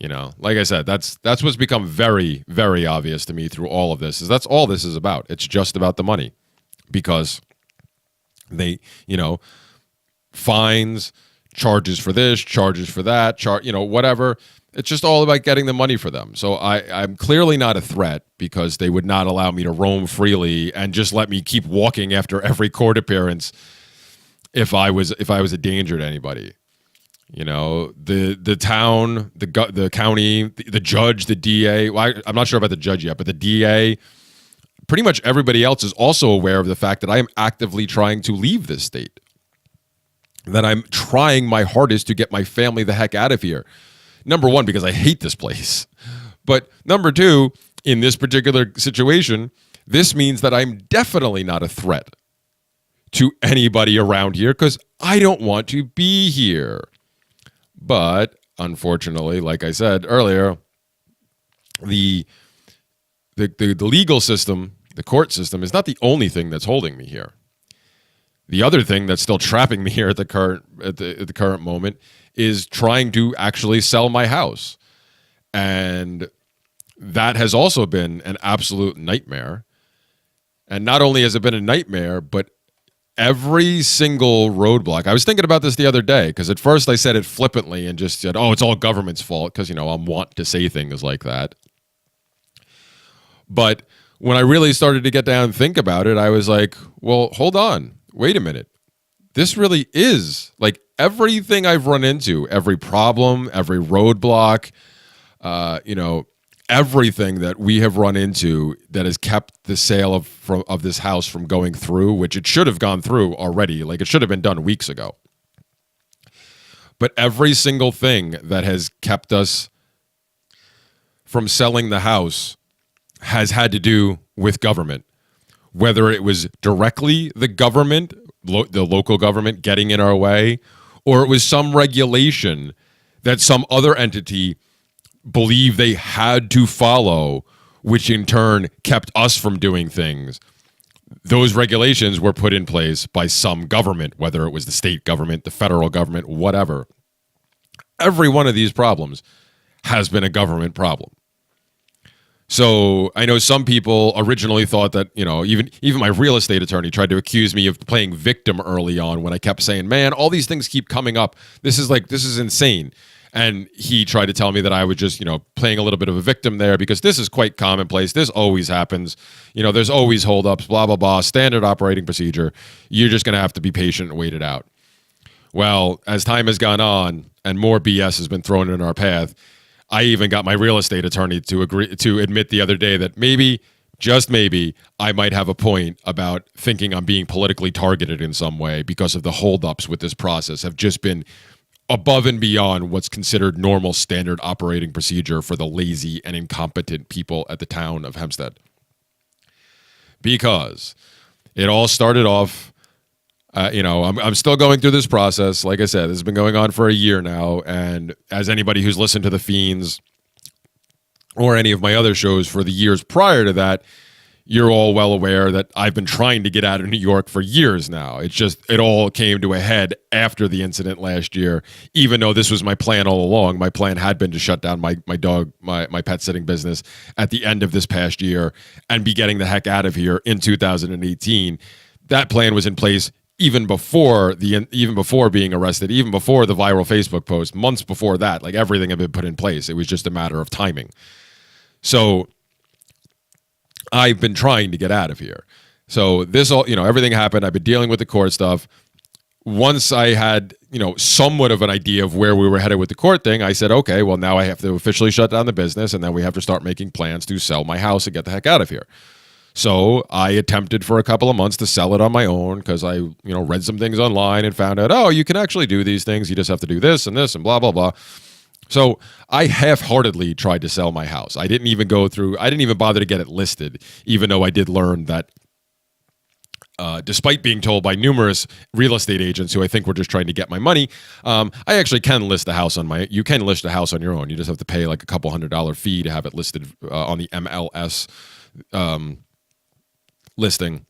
Like I said, that's what's become very, very obvious to me through all of this, is that's all this is about. It's just about the money, because they, fines, charges for this, charges for that, whatever. It's just all about getting the money for them. So I'm clearly not a threat, because they would not allow me to roam freely and just let me keep walking after every court appearance if I was a danger to anybody. The town, the county, the judge, the DA. Well, I'm not sure about the judge yet, but the DA, pretty much everybody else is also aware of the fact that I am actively trying to leave this state, that I'm trying my hardest to get my family the heck out of here. Number one, because I hate this place. But number two, in this particular situation, this means that I'm definitely not a threat to anybody around here, because I don't want to be here. But unfortunately, like I said earlier, the legal system, the court system, is not the only thing that's holding me here. The other thing that's still trapping me here at the current moment is trying to actually sell my house. And that has also been an absolute nightmare. And not only has it been a nightmare, but every single roadblock. I was thinking about this the other day, because at first I said it flippantly and just said, oh, it's all government's fault, because, I'm wont to say things like that. But when I really started to get down and think about it, I was like, well, hold on. Wait a minute. This really is, like, everything I've run into, every problem, every roadblock, everything that we have run into that has kept the sale of this house from going through, which it should have gone through already. Like, it should have been done weeks ago. But every single thing that has kept us from selling the house has had to do with government. Whether it was directly the government, the local government getting in our way, or it was some regulation that some other entity believed they had to follow, which in turn kept us from doing things. Those regulations were put in place by some government, whether it was the state government, the federal government, whatever. Every one of these problems has been a government problem. So I know some people originally thought that, even my real estate attorney tried to accuse me of playing victim early on, when I kept saying, man, all these things keep coming up. This is insane. And he tried to tell me that I was just, playing a little bit of a victim there, because this is quite commonplace. This always happens. There's always holdups, blah, blah, blah, standard operating procedure. You're just going to have to be patient and wait it out. Well, as time has gone on and more BS has been thrown in our path, I even got my real estate attorney to admit the other day that maybe, just maybe, I might have a point about thinking I'm being politically targeted in some way, because of the holdups with this process have just been above and beyond what's considered normal standard operating procedure for the lazy and incompetent people at the town of Hempstead. Because it all started off, I'm still going through this process. Like I said, this has been going on for a year now. And as anybody who's listened to the Feens or any of my other shows for the years prior to that, you're all well aware that I've been trying to get out of New York for years now. It all came to a head after the incident last year, even though this was my plan all along. My plan had been to shut down my pet sitting business at the end of this past year and be getting the heck out of here in 2018. That plan was in place even before being arrested, even before the viral Facebook post, months before that. Like, everything had been put in place. It was just a matter of timing. So I've been trying to get out of here. So this all, everything happened. I've been dealing with the court stuff. Once I had, somewhat of an idea of where we were headed with the court thing, I said, okay, well, now I have to officially shut down the business, and then we have to start making plans to sell my house and get the heck out of here. So I attempted for a couple of months to sell it on my own because I, read some things online and found out, oh, you can actually do these things. You just have to do this and blah, blah, blah. So I half-heartedly tried to sell my house. I didn't even bother to get it listed, even though I did learn that despite being told by numerous real estate agents who I think were just trying to get my money, I actually can list a house you can list a house on your own. You just have to pay like a couple $100 fee to have it listed on the MLS listing,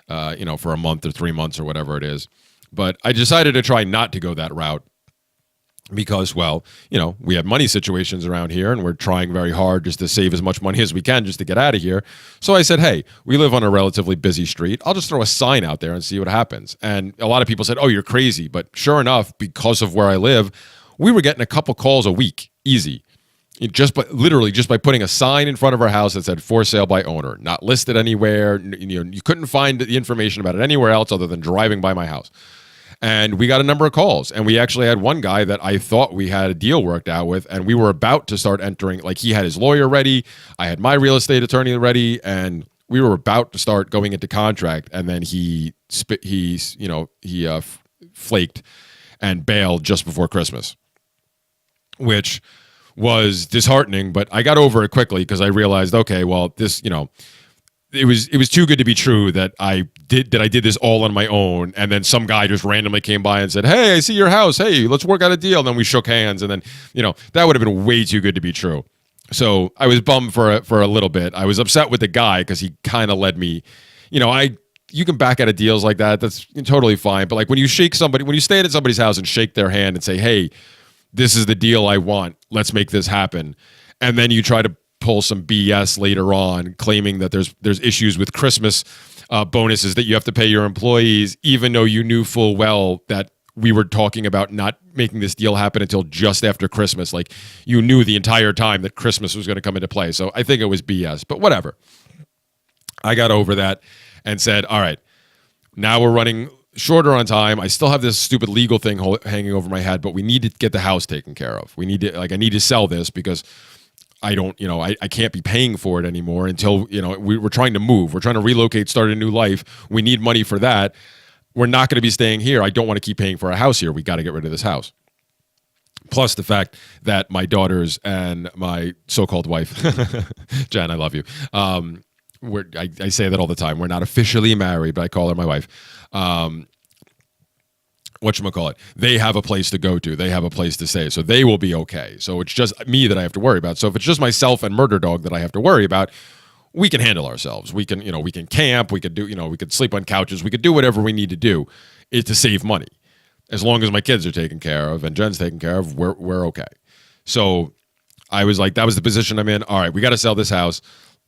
for a month or 3 months or whatever it is. But I decided to try not to go that route because, we have money situations around here and we're trying very hard just to save as much money as we can just to get out of here. So I said, hey, we live on a relatively busy street. I'll just throw a sign out there and see what happens. And a lot of people said, oh, you're crazy. But sure enough, because of where I live, we were getting a couple calls a week, easy. Literally just by putting a sign in front of our house that said for sale by owner, not listed anywhere. You couldn't find the information about it anywhere else other than driving by my house. And we got a number of calls. And we actually had one guy that I thought we had a deal worked out with. And we were about to start entering, like he had his lawyer ready. I had my real estate attorney ready. And we were about to start going into contract. And then he flaked and bailed just before Christmas, which was disheartening, but I got over it quickly because I realized, okay, well, this, it was too good to be true that I did this all on my own, and then some guy just randomly came by and said, "Hey, I see your house. Hey, let's work out a deal." And then we shook hands, and then that would have been way too good to be true. So I was bummed for a little bit. I was upset with the guy because he kind of led me. You can back out of deals like that. That's totally fine. But like when you stay at somebody's house and shake their hand and say, "Hey, this is the deal I want. Let's make this happen," and then you try to pull some BS later on, claiming that there's issues with Christmas bonuses that you have to pay your employees, even though you knew full well that we were talking about not making this deal happen until just after Christmas. Like you knew the entire time that Christmas was going to come into play. So I think it was BS, but whatever. I got over that and said, all right, now we're running shorter on time. I still have this stupid legal thing hanging over my head, but we need to get the house taken care of. I need to sell this because I can't be paying for it anymore until, we're trying to move. We're trying to relocate, start a new life. We need money for that. We're not going to be staying here. I don't want to keep paying for a house here. We got to get rid of this house. Plus the fact that my daughters and my so-called wife, Jen, I love you. I say that all the time. We're not officially married, but I call her my wife. Whatchamacallit, they have a place to go to. They have a place to stay. So they will be okay. So it's just me that I have to worry about. So if it's just myself and Murder Dog that I have to worry about, we can handle ourselves. We can camp. We could we could sleep on couches. We could do whatever we need to do to save money. As long as my kids are taken care of and Jen's taken care of, we're okay. So I was like, that was the position I'm in. All right, we got to sell this house.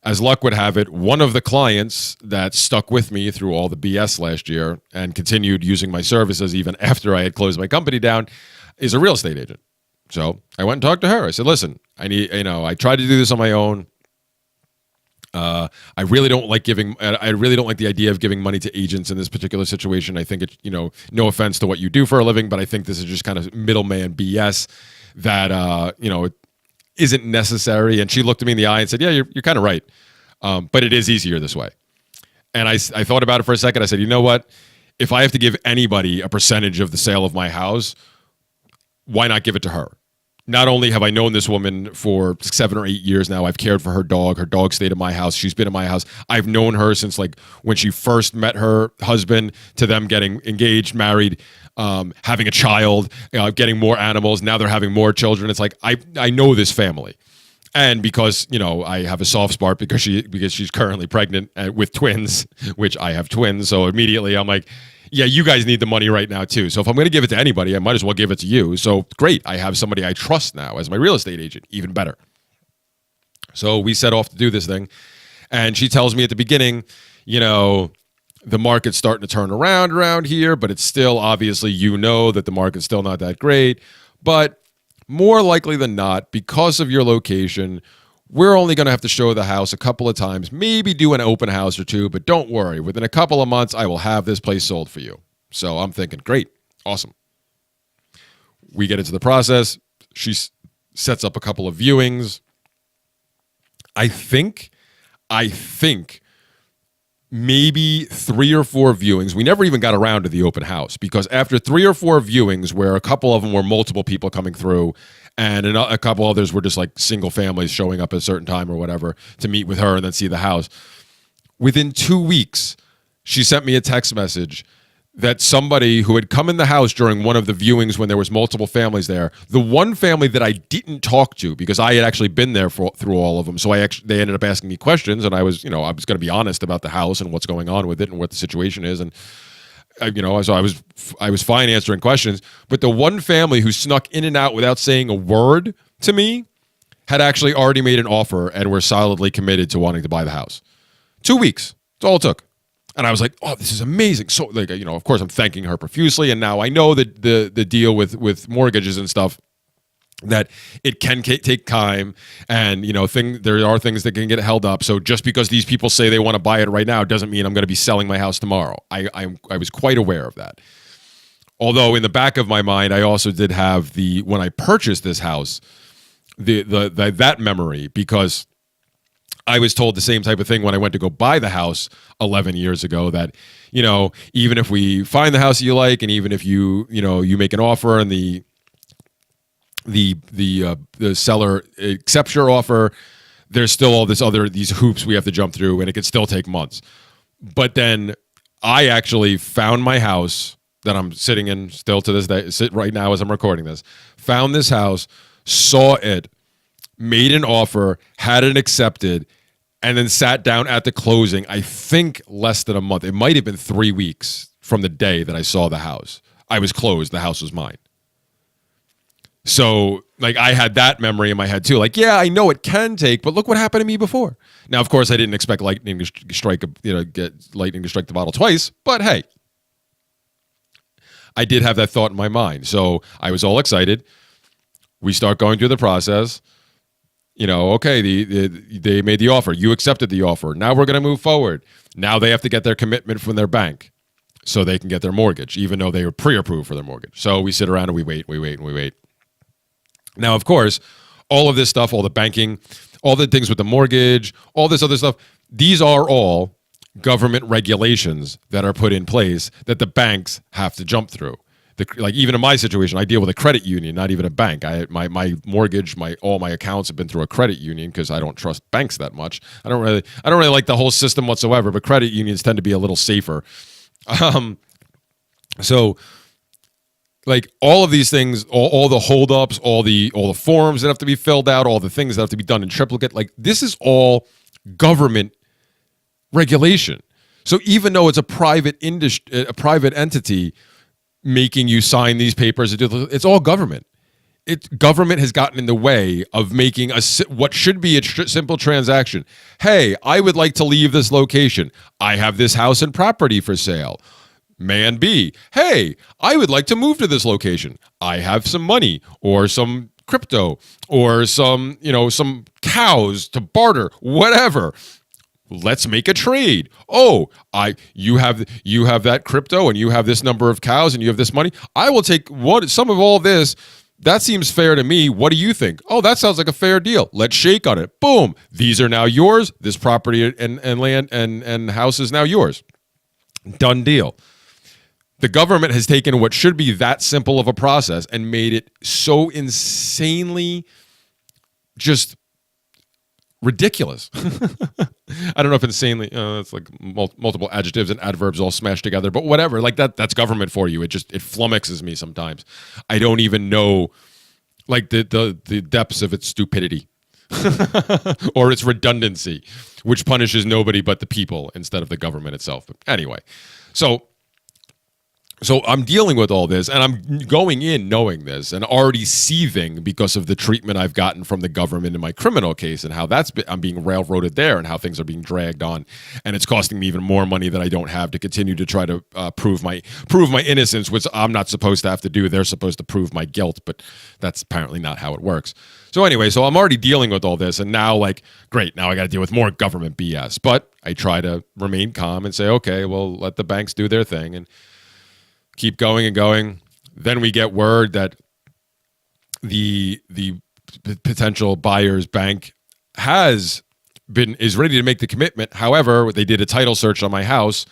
As luck would have it, one of the clients that stuck with me through all the BS last year and continued using my services even after I had closed my company down is a real estate agent. So I went and talked to her. I said, listen, I tried to do this on my own. I really don't like the idea of giving money to agents in this particular situation. I think it's, no offense to what you do for a living, but I think this is just kind of middleman BS that, it isn't necessary. And she looked at me in the eye and said, yeah, you're kind of right. But it is easier this way. And I thought about it for a second. I said, you know what? If I have to give anybody a percentage of the sale of my house, why not give it to her? Not only have I known this woman for 7 or 8 years now, I've cared for her dog. Her dog stayed at my house. She's been at my house. I've known her since like when she first met her husband to them getting engaged, married, having a child, getting more animals. Now they're having more children. It's like, I know this family. And because, I have a soft spot because she's currently pregnant with twins, which I have twins. So immediately I'm like, yeah, you guys need the money right now too. So if I'm going to give it to anybody, I might as well give it to you. So great. I have somebody I trust now as my real estate agent, even better. So we set off to do this thing. And she tells me at the beginning, the market's starting to turn around here, but it's still obviously, that the market's still not that great. But more likely than not, because of your location, we're only going to have to show the house a couple of times, maybe do an open house or two, but don't worry. Within a couple of months, I will have this place sold for you. So I'm thinking, great, awesome. We get into the process. She sets up a couple of viewings. I think maybe 3 or 4 viewings. We never even got around to the open house because after 3 or 4 viewings, where a couple of them were multiple people coming through and a couple others were just like single families showing up at a certain time or whatever to meet with her and then see the house, within 2 weeks, she sent me a text message that somebody who had come in the house during one of the viewings when there was multiple families there, the one family that I didn't talk to because I had actually been there through all of them, so they ended up asking me questions, and I was going to be honest about the house and what's going on with it and what the situation is, and so I was fine answering questions. But the one family who snuck in and out without saying a word to me had actually already made an offer and were solidly committed to wanting to buy the house. 2 weeks. That's all it took. And I was like, oh, this is amazing. So, of course, I'm thanking her profusely. And now I know that the deal with mortgages and stuff, that it can take time. And, there are things that can get held up. So just because these people say they want to buy it right now doesn't mean I'm going to be selling my house tomorrow. I was quite aware of that. Although in the back of my mind, I also did have when I purchased this house, that memory, because I was told the same type of thing when I went to go buy the house 11 years ago, that, even if we find the house that you like, and even if you make an offer and the seller accepts your offer, there's still all these hoops we have to jump through, and it could still take months. But then I actually found my house that I'm sitting in still to this day, sit right now as I'm recording this, found this house, saw it, made an offer, had it accepted, and then sat down at the closing, I think less than a month. It might have been 3 weeks from the day that I saw the house. I was closed. The house was mine. So, I had that memory in my head too. I know it can take, but look what happened to me before. Now, of course, I didn't expect lightning to strike, get lightning to strike the bottle twice, but hey, I did have that thought in my mind. So I was all excited. We start going through the process. Okay, they made the offer. You accepted the offer. Now we're going to move forward. Now they have to get their commitment from their bank so they can get their mortgage, even though they were pre-approved for their mortgage. So we sit around and we wait. Now, of course, all of this stuff, all the banking, all the things with the mortgage, all this other stuff, these are all government regulations that are put in place that the banks have to jump through. Even in my situation, I deal with a credit union, not even a bank. My mortgage, all my accounts have been through a credit union because I don't trust banks that much. I don't really like the whole system whatsoever. But credit unions tend to be a little safer. So all of these things, all the holdups, all the forms that have to be filled out, all the things that have to be done in triplicate, this is all government regulation. So even though it's a private entity making you sign these papers, it's all government. Government has gotten in the way of making what should be a simple transaction. Hey, I would like to leave this location. I have this house and property for sale. Man B, hey, I would like to move to this location. I have some money or some crypto or some cows to barter, whatever. Let's make a trade. Oh, you have that crypto and you have this number of cows and you have this money. I will take some of all this. That seems fair to me. What do you think? Oh, that sounds like a fair deal. Let's shake on it. Boom. These are now yours. This property and land and house is now yours. Done deal. The government has taken what should be that simple of a process and made it so insanely just ridiculous. I don't know if insanely, it's like multiple adjectives and adverbs all smashed together, but whatever, that's government for you. It flummoxes me sometimes. I don't even know the depths of its stupidity or its redundancy, which punishes nobody but the people instead of the government itself. But anyway, so I'm dealing with all this, and I'm going in knowing this and already seething because of the treatment I've gotten from the government in my criminal case and how I'm being railroaded there and how things are being dragged on, and it's costing me even more money that I don't have to continue to try to prove my innocence, which I'm not supposed to have to do. They're supposed to prove my guilt, but that's apparently not how it works. So anyway, so I'm already dealing with all this, and now great, now I got to deal with more government BS. But I try to remain calm and say, okay, well, let the banks do their thing and keep going and going. Then we get word that the potential buyer's bank has is ready to make the commitment. However, they did a title search on my house,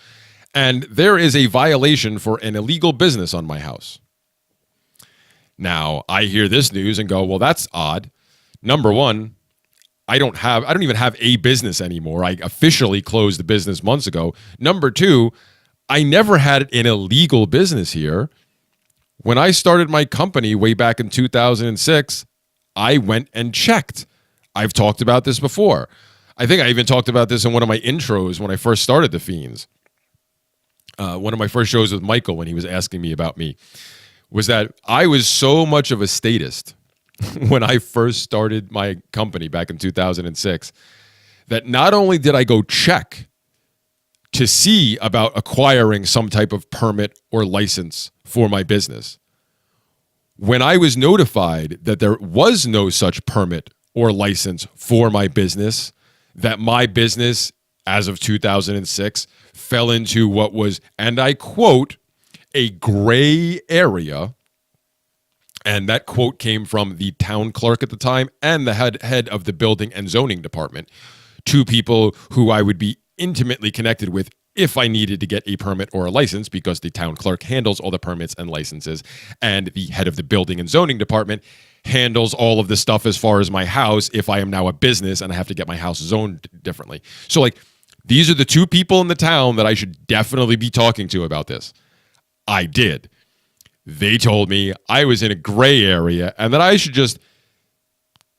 and there is a violation for an illegal business on my house. Now, I hear this news and go, well, that's odd. Number one, I don't even have a business anymore. I officially closed the business months ago. Number two, I never had an illegal business here. When I started my company way back in 2006, I went and checked. I've talked about this before. I think I even talked about this in one of my intros when I first started the Feens. One of my first shows with Michael when he was asking me about me was that I was so much of a statist when I first started my company back in 2006 that not only did I go check to see about acquiring some type of permit or license for my business, when I was notified that there was no such permit or license for my business, that my business, as of 2006, fell into what was, and I quote, a gray area. And that quote came from the town clerk at the time and the head of the building and zoning department, two people who I would be intimately connected with if I needed to get a permit or a license, because the town clerk handles all the permits and licenses, and the head of the building and zoning department handles all of the stuff as far as my house if I am now a business and I have to get my house zoned differently. So, like, these are the two people in the town that I should definitely be talking to about this. I did. They told me I was in a gray area and that I should just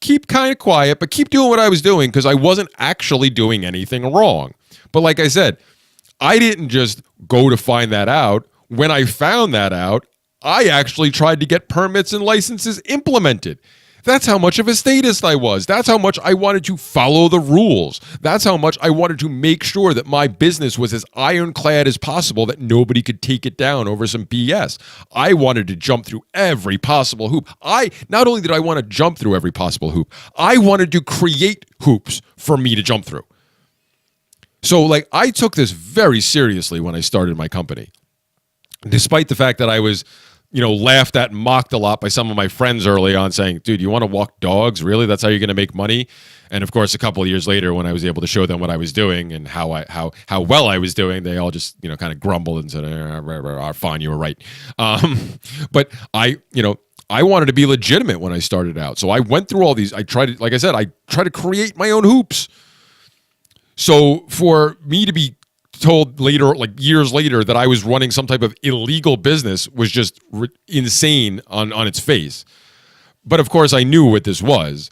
keep kind of quiet, but keep doing what I was doing because I wasn't actually doing anything wrong. But like I said, I didn't just go to find that out. When I found that out, I actually tried to get permits and licenses implemented. That's how much of a statist I was. That's how much I wanted to follow the rules. That's how much I wanted to make sure that my business was as ironclad as possible, that nobody could take it down over some BS. I wanted to jump through every possible hoop. Not only did I want to jump through every possible hoop, I wanted to create hoops for me to jump through. So, like, I took this very seriously when I started my company, despite the fact that I was, laughed at and mocked a lot by some of my friends early on, saying, dude, you want to walk dogs? Really? That's how you're going to make money? And of course, a couple of years later, when I was able to show them what I was doing and how well I was doing, they all just, kind of grumbled and said, fine, you were right. But I wanted to be legitimate when I started out. So I went through all these. I tried to create my own hoops. So for me to be told later, like years later, that I was running some type of illegal business was just insane on its face. But of course, I knew what this was.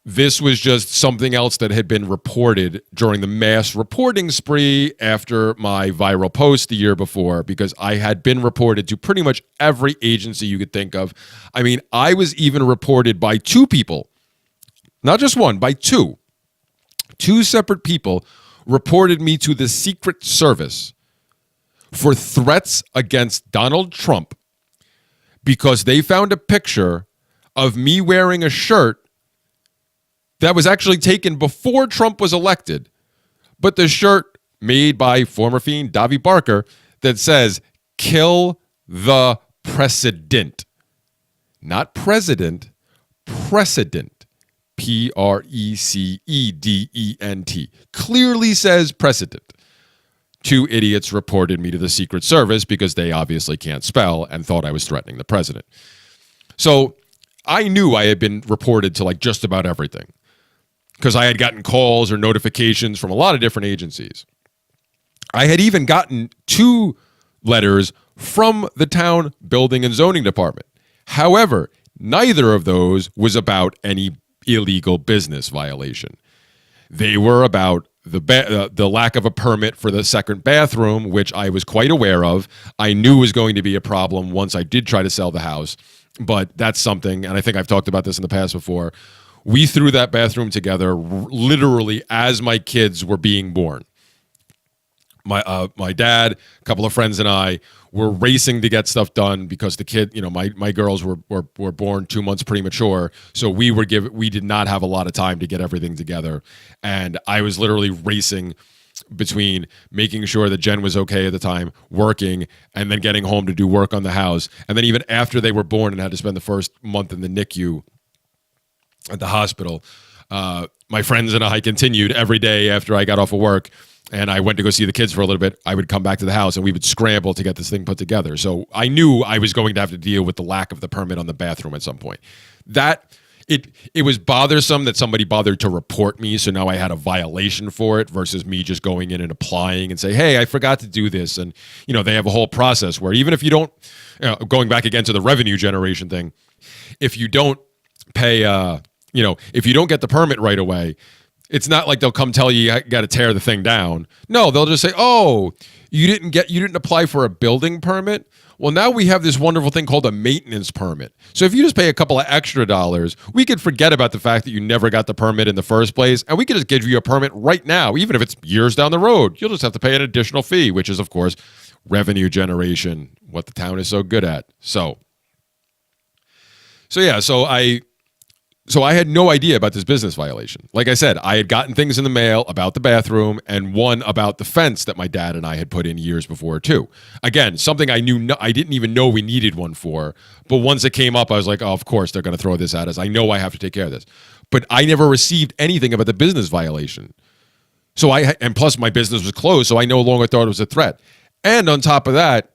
This was just something else that had been reported during the mass reporting spree after my viral post the year before, because I had been reported to pretty much every agency you could think of. I mean, I was even reported by two people, not just one, by two. Two separate people reported me to the Secret Service for threats against Donald Trump because they found a picture of me wearing a shirt that was actually taken before Trump was elected, but the shirt made by former fiend Davi Barker that says, "Kill the Precedent." Not president, precedent. Precedent. Clearly says precedent. Two idiots reported me to the Secret Service because they obviously can't spell and thought I was threatening the president. So I knew I had been reported to like just about everything because I had gotten calls or notifications from a lot of different agencies. I had even gotten 2 letters from the town building and zoning department. However, neither of those was about any illegal business violation. They were about the lack of a permit for the second bathroom, which I was quite aware of. I knew was going to be a problem once I did try to sell the house, but that's something, and I think I've talked about this in the past before. We threw that bathroom together literally as my kids were being born. My dad, a couple of friends, and I were racing to get stuff done because the kid, my girls were born 2 months premature, so we did not have a lot of time to get everything together, and I was literally racing between making sure that Jen was okay at the time, working, and then getting home to do work on the house, and then even after they were born and had to spend the first month in the NICU at the hospital, my friends and I continued every day after I got off of work and I went to go see the kids for a little bit. I would come back to the house and we would scramble to get this thing put together. So I knew I was going to have to deal with the lack of the permit on the bathroom at some point. It was bothersome that somebody bothered to report me, so now I had a violation for it versus me just going in and applying and say, hey, I forgot to do this. And, they have a whole process where even if you don't, going back again to the revenue generation thing, if you don't pay, if you don't get the permit right away, it's not like they'll come tell you got to tear the thing down. No, they'll just say, oh, you didn't apply for a building permit. Well, now we have this wonderful thing called a maintenance permit. So if you just pay a couple of extra dollars, we could forget about the fact that you never got the permit in the first place, and we could just give you a permit right now, even if it's years down the road. You'll just have to pay an additional fee, which is, of course, revenue generation, what the town is so good at. So I had no idea about this business violation. Like I said, I had gotten things in the mail about the bathroom and one about the fence that my dad and I had put in years before too. Again, something I didn't even know we needed one for. But once it came up, I was like, oh, of course they're going to throw this at us. I know I have to take care of this. But I never received anything about the business violation. And plus my business was closed, so I no longer thought it was a threat. And on top of that,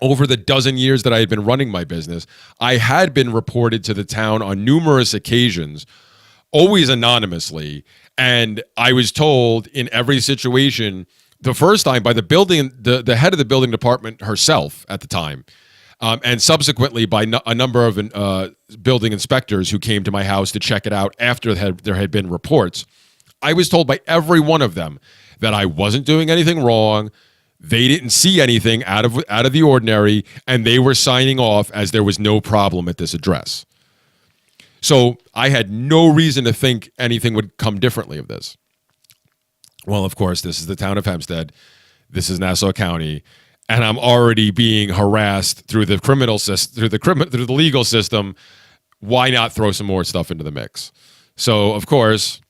over the dozen years that I had been running my business, I had been reported to the town on numerous occasions, always anonymously. And I was told in every situation, the first time by the head of the building department herself at the time, and subsequently by a number of building inspectors who came to my house to check it out after there had been reports. I was told by every one of them that I wasn't doing anything wrong. They didn't see anything out of the ordinary, and they were signing off as there was no problem at this address. So I had no reason to think anything would come differently of this. Well, of course, this is the town of Hempstead. This is Nassau County, and I'm already being harassed through the criminal system, through the legal system. Why not throw some more stuff into the mix? So, of course,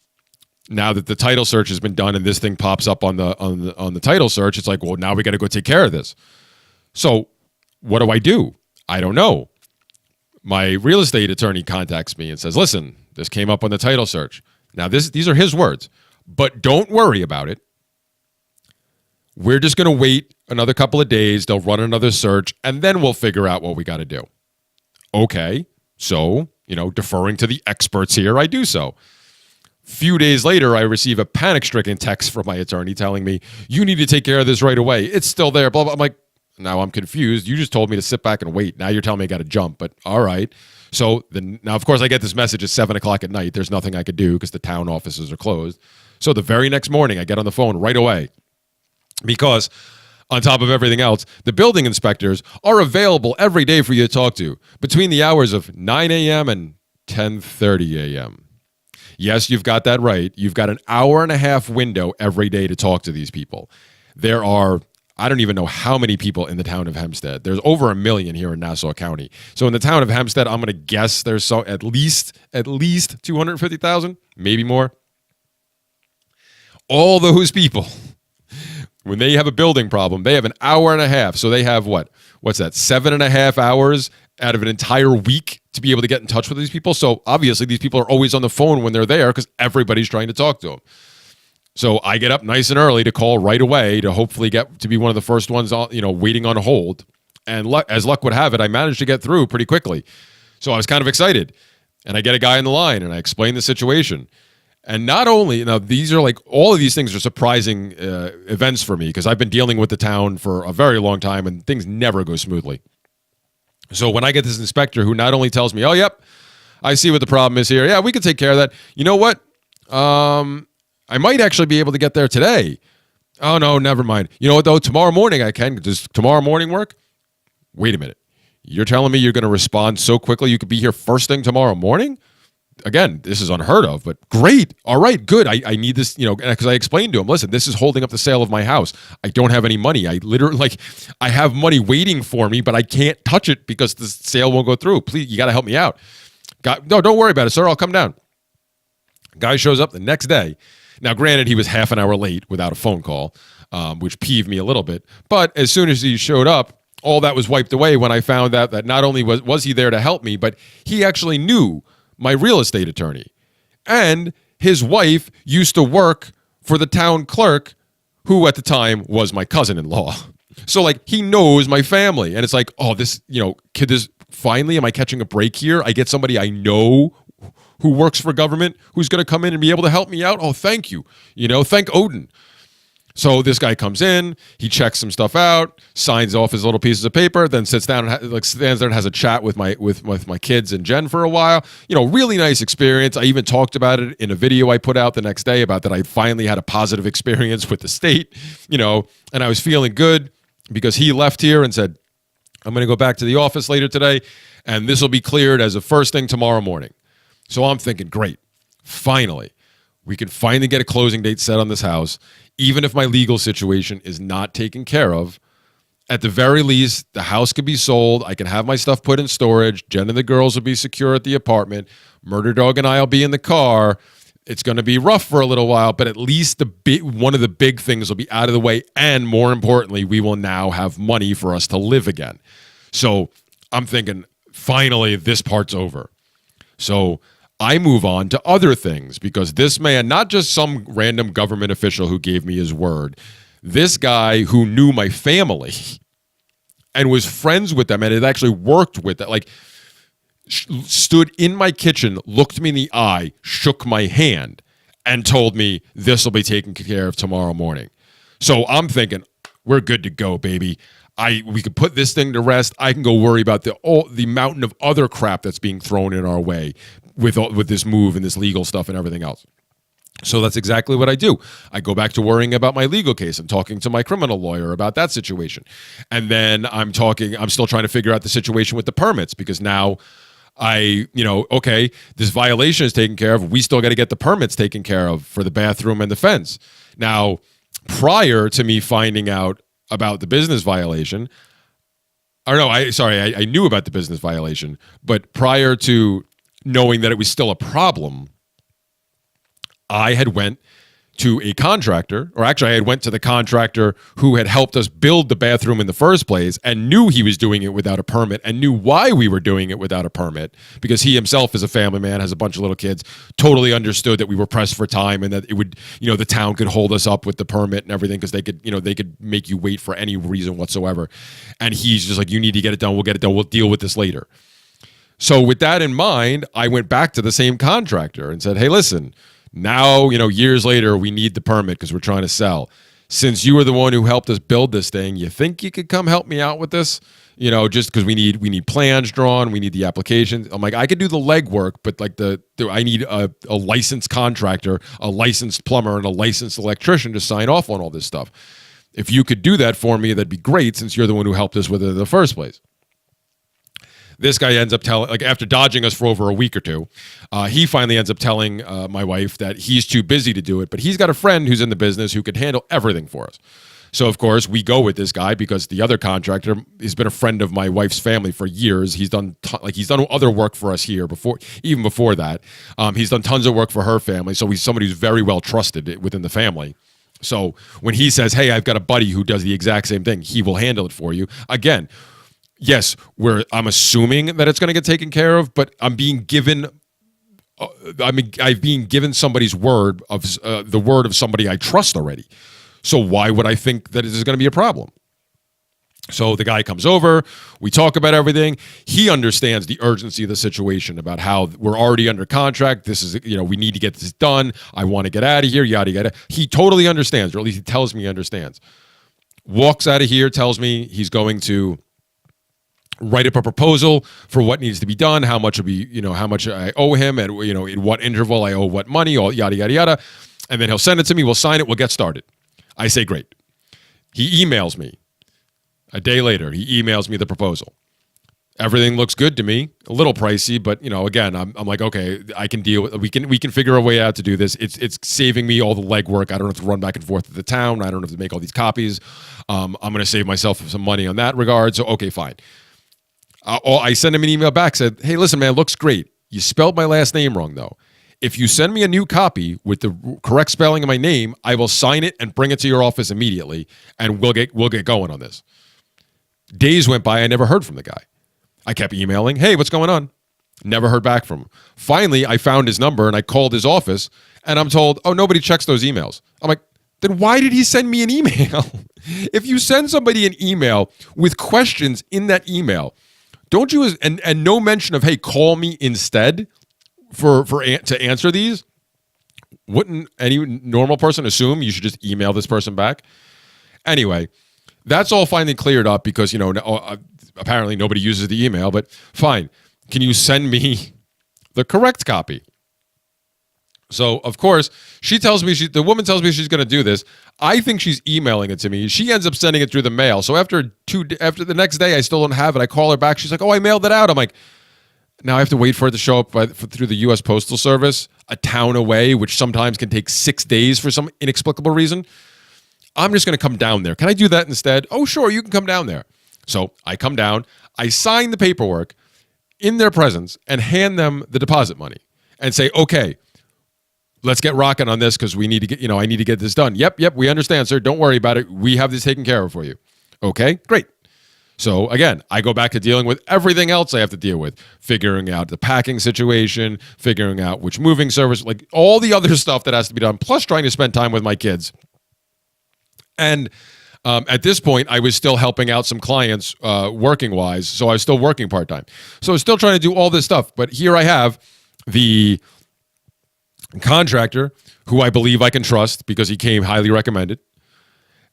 now that the title search has been done and this thing pops up on the title search, it's like, well, now we got to go take care of this. So what do? I don't know. My real estate attorney contacts me and says, listen, this came up on the title search. Now, these are his words, but don't worry about it. We're just going to wait another couple of days. They'll run another search, and then we'll figure out what we got to do. Okay. So, deferring to the experts here, I do so. Few days later, I receive a panic-stricken text from my attorney telling me, you need to take care of this right away. It's still there, blah, blah. I'm like, now I'm confused. You just told me to sit back and wait. Now you're telling me I got to jump, but all right. So now, of course, I get this message at 7 o'clock at night. There's nothing I could do because the town offices are closed. So the very next morning, I get on the phone right away because on top of everything else, the building inspectors are available every day for you to talk to between the hours of 9 a.m. and 10:30 a.m. Yes, you've got that right. You've got an hour and a half window every day to talk to these people. There are, I don't even know how many people in the town of Hempstead. There's over 1 million here in Nassau County. So in the town of Hempstead, I'm going to guess there's at least 250,000, maybe more. All those people, when they have a building problem, they have an hour and a half. So they have what's that, 7.5 hours out of an entire week to be able to get in touch with these people. So obviously these people are always on the phone when they're there because everybody's trying to talk to them. So I get up nice and early to call right away to hopefully get to be one of the first ones, waiting on hold. And as luck would have it, I managed to get through pretty quickly. So I was kind of excited. And I get a guy in the line and I explain the situation. And not only, now these are all of these things are surprising events for me because I've been dealing with the town for a very long time and things never go smoothly. So when I get this inspector who not only tells me, oh, yep, I see what the problem is here. Yeah, we can take care of that. You know what? I might actually be able to get there today. Oh, no, never mind. You know what, though? Tomorrow morning I can. Does tomorrow morning work? Wait a minute. You're telling me you're going to respond so quickly you could be here first thing tomorrow morning? Again, this is unheard of, but great. All right, good. I need this, because I explained to him, listen, this is holding up the sale of my house. I don't have any money. I literally, I have money waiting for me, but I can't touch it because the sale won't go through. Please, you got to help me out. No, don't worry about it, sir. I'll come down. Guy shows up the next day. Now, granted, he was half an hour late without a phone call, which peeved me a little bit. But as soon as he showed up, all that was wiped away when I found out that not only was he there to help me, but he actually knew my real estate attorney. And his wife used to work for the town clerk, who at the time was my cousin-in-law. So like he knows my family. And it's like, oh, this, could this finally, am I catching a break here? I get somebody I know who works for government who's going to come in and be able to help me out. Oh, thank you. Thank Odin. So this guy comes in, he checks some stuff out, signs off his little pieces of paper, then sits down and stands there and has a chat with my kids and Jen for a while. Really nice experience. I even talked about it in a video I put out the next day about that I finally had a positive experience with the state, and I was feeling good because he left here and said, I'm going to go back to the office later today, and this will be cleared as a first thing tomorrow morning. So I'm thinking, great, finally, we can finally get a closing date set on this house. Even if my legal situation is not taken care of, at the very least, the house could be sold. I can have my stuff put in storage. Jen and the girls will be secure at the apartment. Murder Dog and I will be in the car. It's going to be rough for a little while, but at least one of the big things will be out of the way. And more importantly, we will now have money for us to live again. So I'm thinking, finally, this part's over. So I move on to other things because this man, not just some random government official who gave me his word, this guy who knew my family and was friends with them and had actually worked with them, like stood in my kitchen, looked me in the eye, shook my hand, and told me this will be taken care of tomorrow morning. So I'm thinking, we're good to go, baby. We could put this thing to rest. I can go worry about the mountain of other crap that's being thrown in our way with this move and this legal stuff and everything else. So that's exactly what I do. I go back to worrying about my legal case and talking to my criminal lawyer about that situation. And then I'm still trying to figure out the situation with the permits because now okay, this violation is taken care of. We still got to get the permits taken care of for the bathroom and the fence. Now, prior to me finding out about the business violation, I knew about the business violation, but prior to knowing that it was still a problem, I had went to a contractor, or actually I had went to the contractor who had helped us build the bathroom in the first place and knew he was doing it without a permit and knew why we were doing it without a permit because he himself is a family man, has a bunch of little kids, totally understood that we were pressed for time and that it would, the town could hold us up with the permit and everything because they could make you wait for any reason whatsoever. And he's just like, you need to get it done. We'll get it done. We'll deal with this later. So with that in mind, I went back to the same contractor and said, hey, listen, now, years later, we need the permit because we're trying to sell. Since you were the one who helped us build this thing, you think you could come help me out with this? Just because we need plans drawn, we need the applications. I'm like, I could do the legwork, but like I need a licensed contractor, a licensed plumber, and a licensed electrician to sign off on all this stuff. If you could do that for me, that'd be great since you're the one who helped us with it in the first place. This guy ends up telling, after dodging us for over a week or two, he finally ends up telling my wife that he's too busy to do it, but he's got a friend who's in the business who could handle everything for us. So, of course, we go with this guy because the other contractor has been a friend of my wife's family for years. He's done other work for us here even before that. He's done tons of work for her family, so he's somebody who's very well trusted within the family. So when he says, hey, I've got a buddy who does the exact same thing, he will handle it for you. Again, yes, I'm assuming that it's going to get taken care of, but I'm being given somebody's word of the word of somebody I trust already. So why would I think that it is going to be a problem? So the guy comes over, we talk about everything. He understands the urgency of the situation about how we're already under contract. This is, we need to get this done. I want to get out of here, yada, yada. He totally understands, or at least he tells me he understands. Walks out of here, tells me he's going to write up a proposal for what needs to be done, how much will be, how much I owe him, and in what interval I owe what money, all yada yada yada, and then he'll send it to me. We'll sign it. We'll get started. I say great. He emails me a day later. He emails me the proposal. Everything looks good to me. A little pricey, but again, I'm like, okay, I can deal with. We can figure a way out to do this. It's saving me all the legwork. I don't have to run back and forth to the town. I don't have to make all these copies. I'm going to save myself some money on that regard. So okay, fine. I send him an email back, said, hey, listen, man, looks great. You spelled my last name wrong, though. If you send me a new copy with the correct spelling of my name, I will sign it and bring it to your office immediately, and we'll get going on this. Days went by. I never heard from the guy. I kept emailing, hey, what's going on? Never heard back from him. Finally, I found his number and I called his office and I'm told, oh, nobody checks those emails. I'm like, then why did he send me an email? If you send somebody an email with questions in that email, don't you, and no mention of, hey, call me instead to answer these, wouldn't any normal person assume you should just email this person back? Anyway, that's all finally cleared up because, apparently nobody uses the email, but fine. Can you send me the correct copy? So, of course, the woman tells me she's going to do this. I think she's emailing it to me. She ends up sending it through the mail. So after the next day, I still don't have it. I call her back. She's like, oh, I mailed it out. I'm like, now I have to wait for it to show up through the U.S. Postal Service, a town away, which sometimes can take 6 days for some inexplicable reason. I'm just going to come down there. Can I do that instead? Oh, sure, you can come down there. So I come down. I sign the paperwork in their presence and hand them the deposit money and say, okay, let's get rocking on this because we need to get, I need to get this done. Yep, we understand, sir. Don't worry about it. We have this taken care of for you. Okay, great. So again, I go back to dealing with everything else I have to deal with, figuring out the packing situation, figuring out which moving service, like all the other stuff that has to be done, plus trying to spend time with my kids. And at this point, I was still helping out some clients working-wise, so I was still working part-time. So I was still trying to do all this stuff, but here I have the contractor who I believe I can trust because he came highly recommended.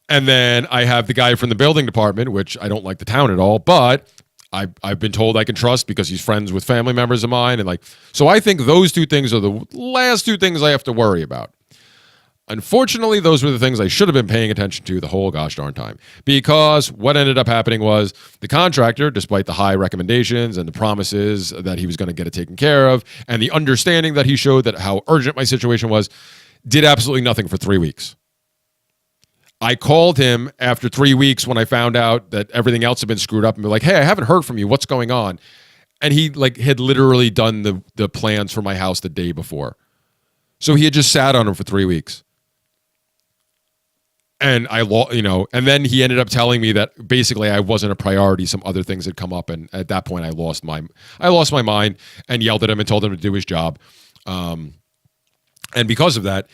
And then I have the guy from the building department, which I don't like the town at all, but I've been told I can trust because he's friends with family members of mine. And so I think those two things are the last two things I have to worry about. Unfortunately, those were the things I should have been paying attention to the whole gosh darn time. Because what ended up happening was the contractor, despite the high recommendations and the promises that he was going to get it taken care of, and the understanding that he showed that how urgent my situation was, did absolutely nothing for 3 weeks. I called him after 3 weeks when I found out that everything else had been screwed up and be like, hey, I haven't heard from you. What's going on? And he had literally done the plans for my house the day before. So he had just sat on them for 3 weeks. And and then he ended up telling me that basically I wasn't a priority. Some other things had come up, and at that point I lost my mind and yelled at him and told him to do his job. And because of that,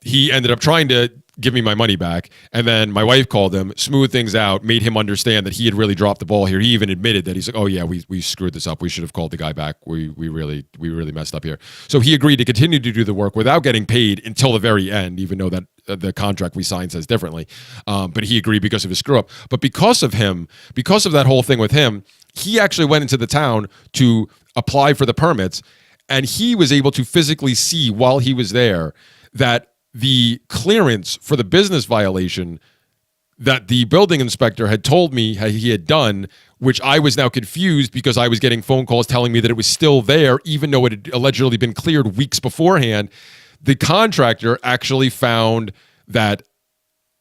he ended up trying to give me my money back. And then my wife called him, smoothed things out, made him understand that he had really dropped the ball here. He even admitted that he's like, oh yeah, we screwed this up. We should have called the guy back. We really messed up here. So he agreed to continue to do the work without getting paid until the very end, even though that the contract we signed says differently. But he agreed because of his screw up. But because of that whole thing with him, he actually went into the town to apply for the permits, and he was able to physically see while he was there that the clearance for the business violation that the building inspector had told me he had done, which I was now confused because I was getting phone calls telling me that it was still there, even though it had allegedly been cleared weeks beforehand. The contractor actually found that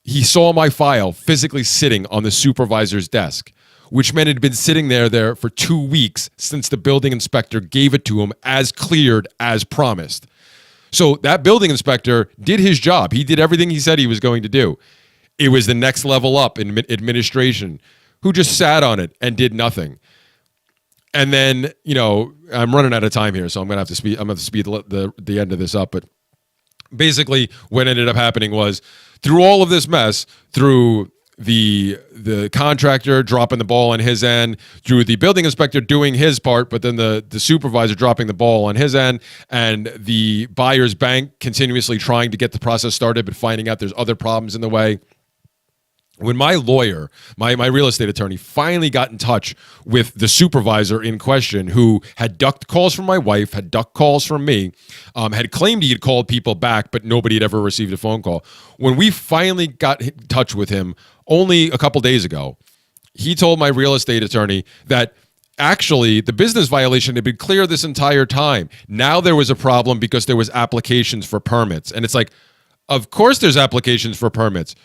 he saw my file physically sitting on the supervisor's desk, which meant it had been sitting there for 2 weeks since the building inspector gave it to him as cleared as promised. So that building inspector did his job. He did everything he said he was going to do. It was the next level up in administration who just sat on it and did nothing. And then, I'm running out of time here, so I'm going to have to speed the end of this up. But basically what ended up happening was through all of this mess, through the contractor dropping the ball on his end, through the building inspector doing his part, but then the supervisor dropping the ball on his end, and the buyer's bank continuously trying to get the process started but finding out there's other problems in the way. When my lawyer, my real estate attorney, finally got in touch with the supervisor in question, who had ducked calls from my wife, had ducked calls from me, had claimed he had called people back, but nobody had ever received a phone call. When we finally got in touch with him only a couple days ago, he told my real estate attorney that actually the business violation had been clear this entire time. Now there was a problem because there was applications for permits. And it's like, of course there's applications for permits.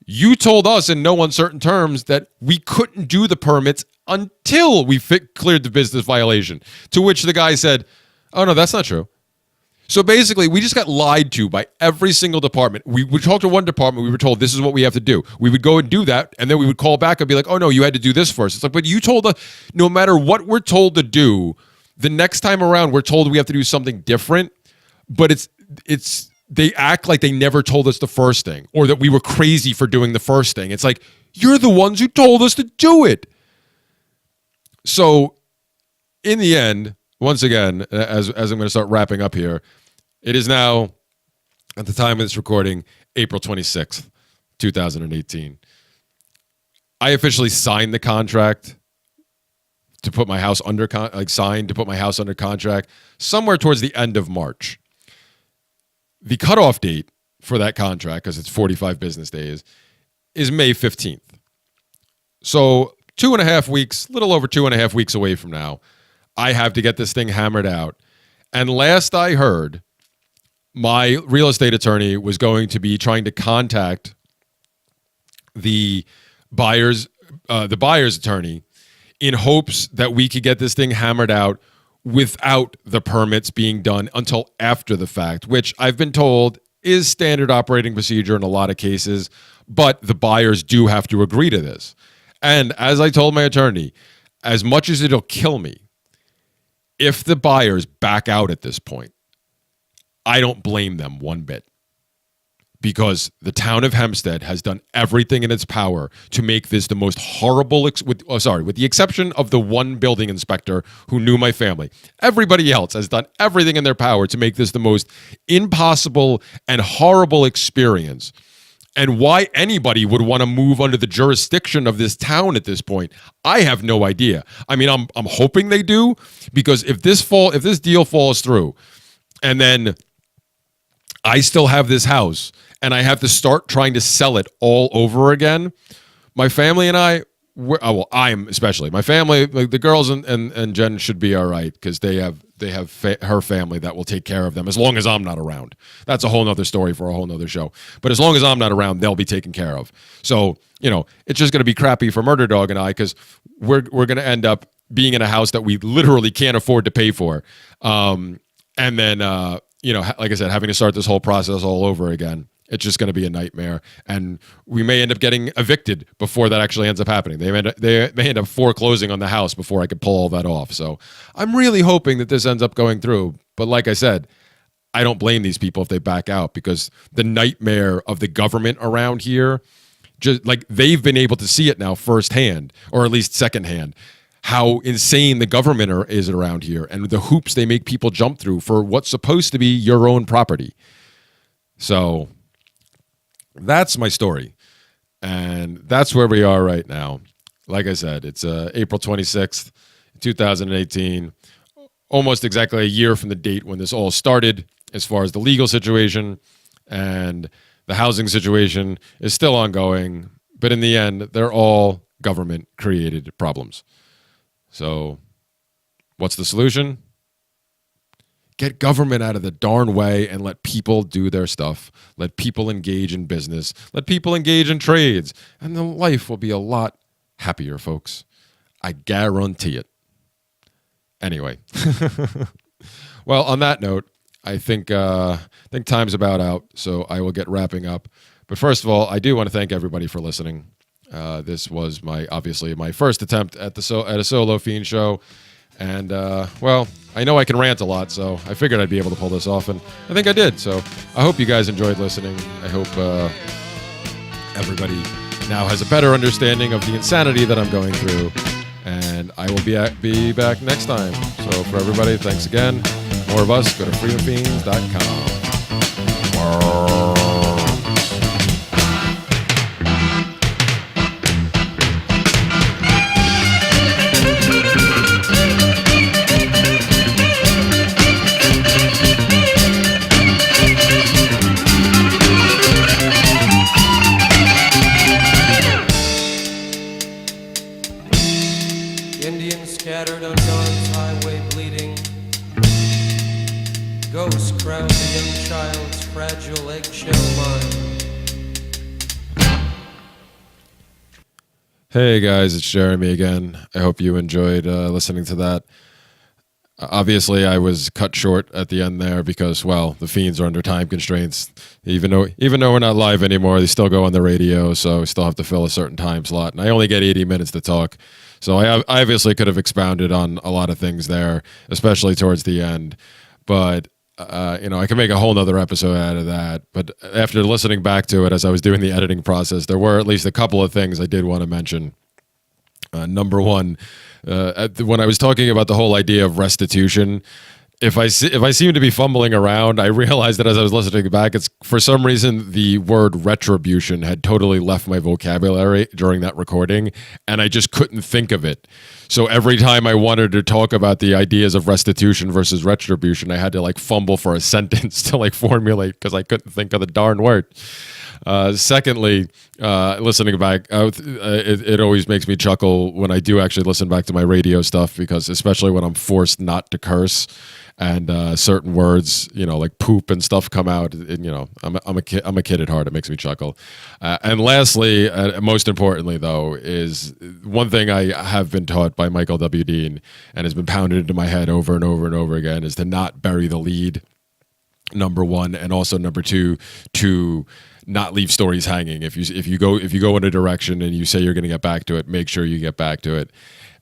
You told us in no uncertain terms that we couldn't do the permits until we cleared the business violation. To which the guy said, oh, no, that's not true. So basically, we just got lied to by every single department. We would talk to one department. We were told this is what we have to do. We would go and do that. And then we would call back and be like, oh, no, you had to do this first. It's like, but you told us no matter what we're told to do, The next time around, we're told we have to do something different, but they act like they never told us the first thing, or that we were crazy for doing the first thing. It's like, you're the ones who told us to do it. So in the end, once again, as I'm going to start wrapping up here, it is now, at the time of this recording, April 26th, 2018. I officially signed the contract to put my house under contract somewhere towards the end of March. The cutoff date for that contract, because it's 45 business days, is May 15th. So 2.5 weeks, little over 2.5 weeks away from now, I have to get this thing hammered out. And last I heard, my real estate attorney was going to be trying to contact the buyer's attorney in hopes that we could get this thing hammered out without the permits being done until after the fact, which I've been told is standard operating procedure in a lot of cases, but the buyers do have to agree to this. And as I told my attorney, as much as it'll kill me, if the buyers back out at this point, I don't blame them one bit. Because the town of Hempstead has done everything in its power to make this the most horrible, with the exception of the one building inspector who knew my family. Everybody else has done everything in their power to make this the most impossible and horrible experience. And why anybody would want to move under the jurisdiction of this town at this point, I have no idea. I mean, I'm hoping they do, because if this deal falls through, and then I still have this house, and I have to start trying to sell it all over again, my family and I'm especially, my family, like the girls and Jen should be all right, because they have her family that will take care of them as long as I'm not around. That's a whole nother story for a whole nother show. But as long as I'm not around, they'll be taken care of. So, it's just going to be crappy for Murder Dog and I, because we're going to end up being in a house that we literally can't afford to pay for. And then, like I said, having to start this whole process all over again. It's just going to be a nightmare, and we may end up getting evicted before that actually ends up happening. They may end up foreclosing on the house before I could pull all that off. So I'm really hoping that this ends up going through. But like I said, I don't blame these people if they back out, because the nightmare of the government around here, just like they've been able to see it now firsthand, or at least secondhand, how insane the government is around here and the hoops they make people jump through for what's supposed to be your own property. So that's my story, and that's where we are right now. Like I said, it's April 26th, 2018, almost exactly a year from the date when this all started as far as the legal situation, and the housing situation is still ongoing, but in the end, they're all government-created problems. So what's the solution? Get government out of the darn way and let people do their stuff. Let people engage in business. Let people engage in trades. And then life will be a lot happier, folks. I guarantee it. Anyway. Well, on that note, I think time's about out, so I will get wrapping up. But first of all, I do want to thank everybody for listening. This was obviously my first attempt at a solo Fiend show. And, well, I know I can rant a lot, so I figured I'd be able to pull this off, and I think I did. So I hope you guys enjoyed listening. I hope everybody now has a better understanding of the insanity that I'm going through, and I will be back next time. So for everybody, thanks again. More of us, go to freedomfeens.com. Indians scattered on dawn's highway bleeding. Ghosts crowd the young child's fragile eggshell mind. Hey guys, it's Jeremy again. I hope you enjoyed listening to that. Obviously, I was cut short at the end there because, well, the Fiends are under time constraints. Even though we're not live anymore, they still go on the radio, so we still have to fill a certain time slot. And I only get 80 minutes to talk. So I obviously could have expounded on a lot of things there, especially towards the end. But I can make a whole nother episode out of that. But after listening back to it as I was doing the editing process, there were at least a couple of things I did want to mention. Number one, when I was talking about the whole idea of restitution, if I seem to be fumbling around, I realized that as I was listening back, it's for some reason the word retribution had totally left my vocabulary during that recording, and I just couldn't think of it. So every time I wanted to talk about the ideas of restitution versus retribution, I had to like fumble for a sentence to like formulate because I couldn't think of the darn word. Secondly, listening back, it always makes me chuckle when I do actually listen back to my radio stuff, because especially when I'm forced not to curse and certain words, like poop and stuff come out. And, I'm a kid at heart. It makes me chuckle. And lastly, most importantly, though, is one thing I have been taught by Michael W. Dean and has been pounded into my head over and over and over again is to not bury the lead. Number one, and also number two, to not leave stories hanging. If you go in a direction and you say you're going to get back to it, make sure you get back to it.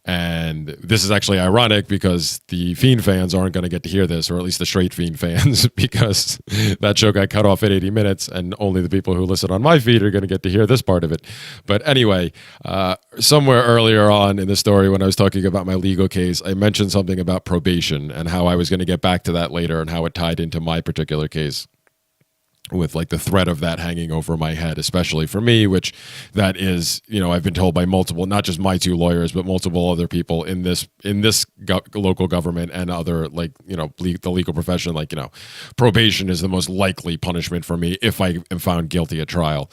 And this is actually ironic because the Fiend fans aren't going to get to hear this, or at least the straight Fiend fans, because that show got cut off at 80 minutes, and only the people who listen on my feed are going to get to hear this part of it. But anyway, somewhere earlier on in the story, when I was talking about my legal case, I mentioned something about probation and how I was going to get back to that later and how it tied into my particular case, with like the threat of that hanging over my head, especially for me, which that is, I've been told by multiple, not just my two lawyers, but multiple other people in this local government and other, like, the legal profession, like, probation is the most likely punishment for me if I am found guilty at trial.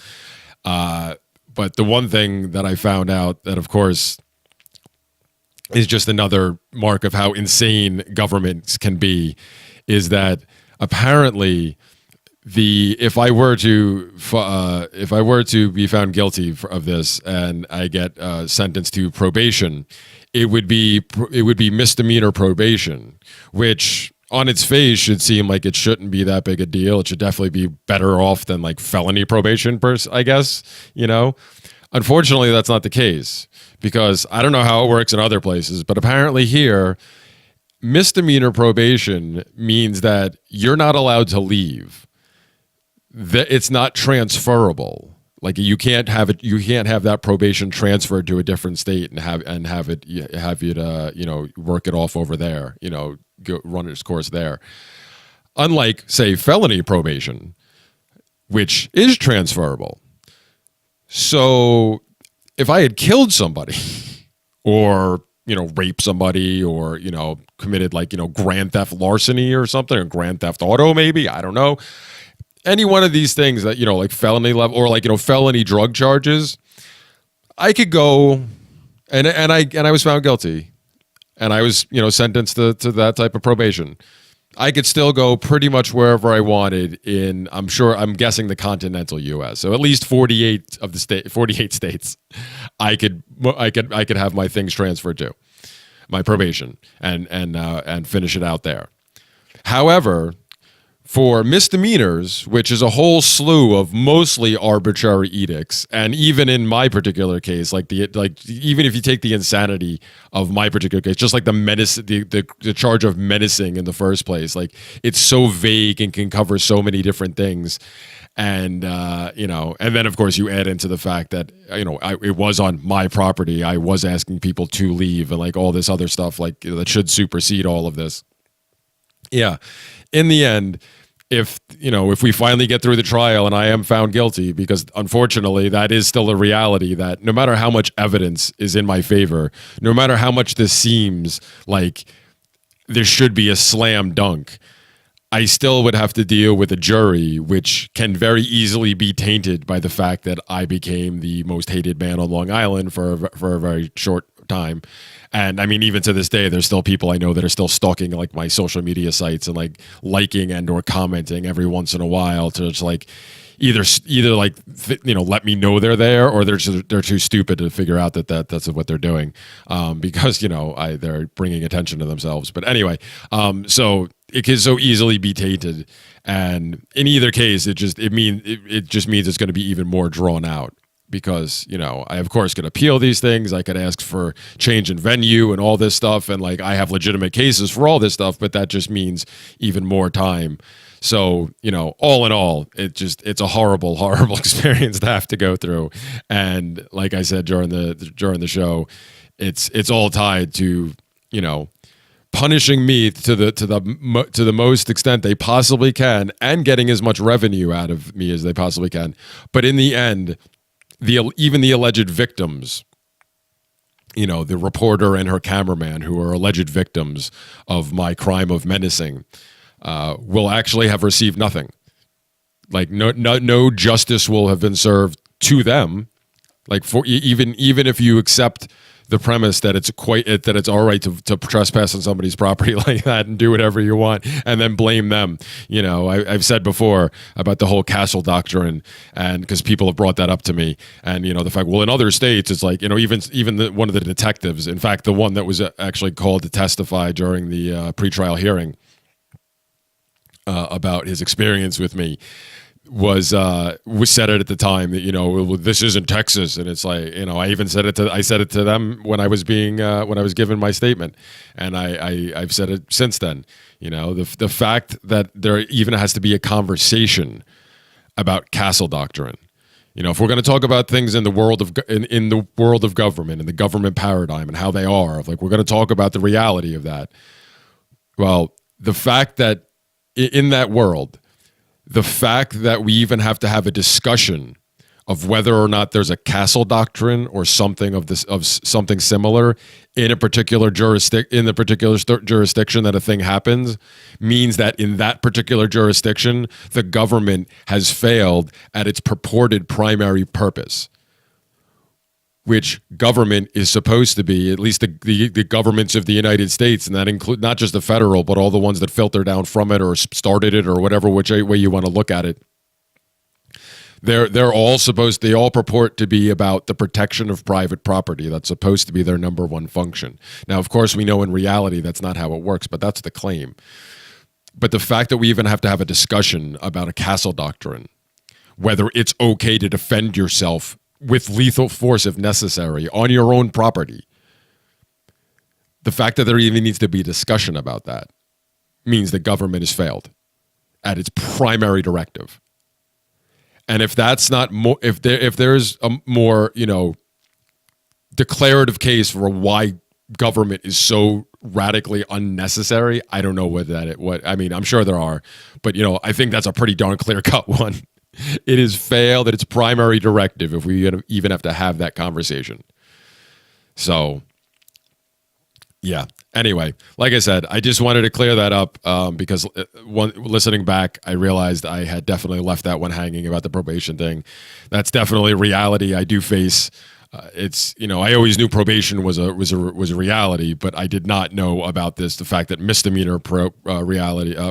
But the one thing that I found out that, of course, is just another mark of how insane governments can be, is that apparently if I were to be found guilty of this and I get sentenced to probation, it would be misdemeanor probation, which on its face should seem like it shouldn't be that big a deal. It should definitely be better off than like felony probation, I guess. Unfortunately, that's not the case, because I don't know how it works in other places, but apparently here, misdemeanor probation means that you're not allowed to leave. That it's not transferable. Like you can't have it. You can't have that probation transferred to a different state and have you to work it off over there. Run its course there. Unlike, say, felony probation, which is transferable. So if I had killed somebody, or raped somebody, or committed like grand theft larceny or something, or grand theft auto, maybe, I don't know. Any one of these things that, like felony level, or like, felony drug charges, I could go and I was found guilty and I was, sentenced to that type of probation. I could still go pretty much wherever I wanted I'm guessing the continental US. So at least 48 states I could have my things transferred to, my probation, and finish it out there. However, for misdemeanors, which is a whole slew of mostly arbitrary edicts, and even in my particular case, even if you take the insanity of my particular case, just like the menace, the charge of menacing in the first place, like it's so vague and can cover so many different things, and and then of course you add into the fact that it was on my property, I was asking people to leave, and like all this other stuff like that should supersede all of this. Yeah, in the end, if we finally get through the trial and I am found guilty, because unfortunately that is still a reality, that no matter how much evidence is in my favor, no matter how much this seems like there should be a slam dunk, I still would have to deal with a jury, which can very easily be tainted by the fact that I became the most hated man on Long Island for a very short time. And I mean, even to this day, there's still people I know that are still stalking like my social media sites and like liking and or commenting every once in a while to just like, either like let me know they're there, or they're too stupid to figure out that's what they're doing, because they're bringing attention to themselves. But anyway, so it can so easily be tainted, and in either case, it just means it's going to be even more drawn out. Because, I of course could appeal these things. I could ask for change in venue and all this stuff. And like, I have legitimate cases for all this stuff, but that just means even more time. So, all in all, it's a horrible, horrible experience to have to go through. And like I said during the show, it's all tied to, punishing me to the most extent they possibly can, and getting as much revenue out of me as they possibly can. But in the end, even the alleged victims, the reporter and her cameraman, who are alleged victims of my crime of menacing, will actually have received nothing. Like no justice will have been served to them. Like for even if you accept the premise that it's all right to trespass on somebody's property like that and do whatever you want and then blame them. I've said before about the whole castle doctrine, and because people have brought that up to me, and the fact, well, in other states it's like, even one of the detectives, in fact the one that was actually called to testify during the pretrial hearing about his experience with me, was said it at the time that this isn't Texas, and it's like I even said it to them when I was given my statement, and I've said it since then. The fact that there even has to be a conversation about castle doctrine. If we're going to talk about things in the world of government and the government paradigm and how they are, like we're going to talk about the reality of that. Well, the fact that in that world, the fact that we even have to have a discussion of whether or not there's a castle doctrine or something of something similar in a particular jurisdiction that a thing happens, means that in that particular jurisdiction, the government has failed at its purported primary purpose, which government is supposed to be, at least the governments of the United States, and that include not just the federal, but all the ones that filter down from it or started it or whatever, which way you want to look at it. They all purport to be about the protection of private property. That's supposed to be their number one function. Now, of course, we know in reality that's not how it works, but that's the claim. But the fact that we even have to have a discussion about a castle doctrine, whether it's okay to defend yourself with lethal force if necessary on your own property, the fact that there even needs to be a discussion about that means the government has failed at its primary directive. And if that's not more, if there's a more declarative case for why government is so radically unnecessary, I don't know I'm sure there are, but I think that's a pretty darn clear cut one. It has failed at its primary directive if we even have to have that conversation. So, yeah. Anyway, like I said, I just wanted to clear that up because listening back, I realized I had definitely left that one hanging about the probation thing. That's definitely a reality I do face. It's I always knew probation was a reality, but I did not know about this. The fact that misdemeanor reality.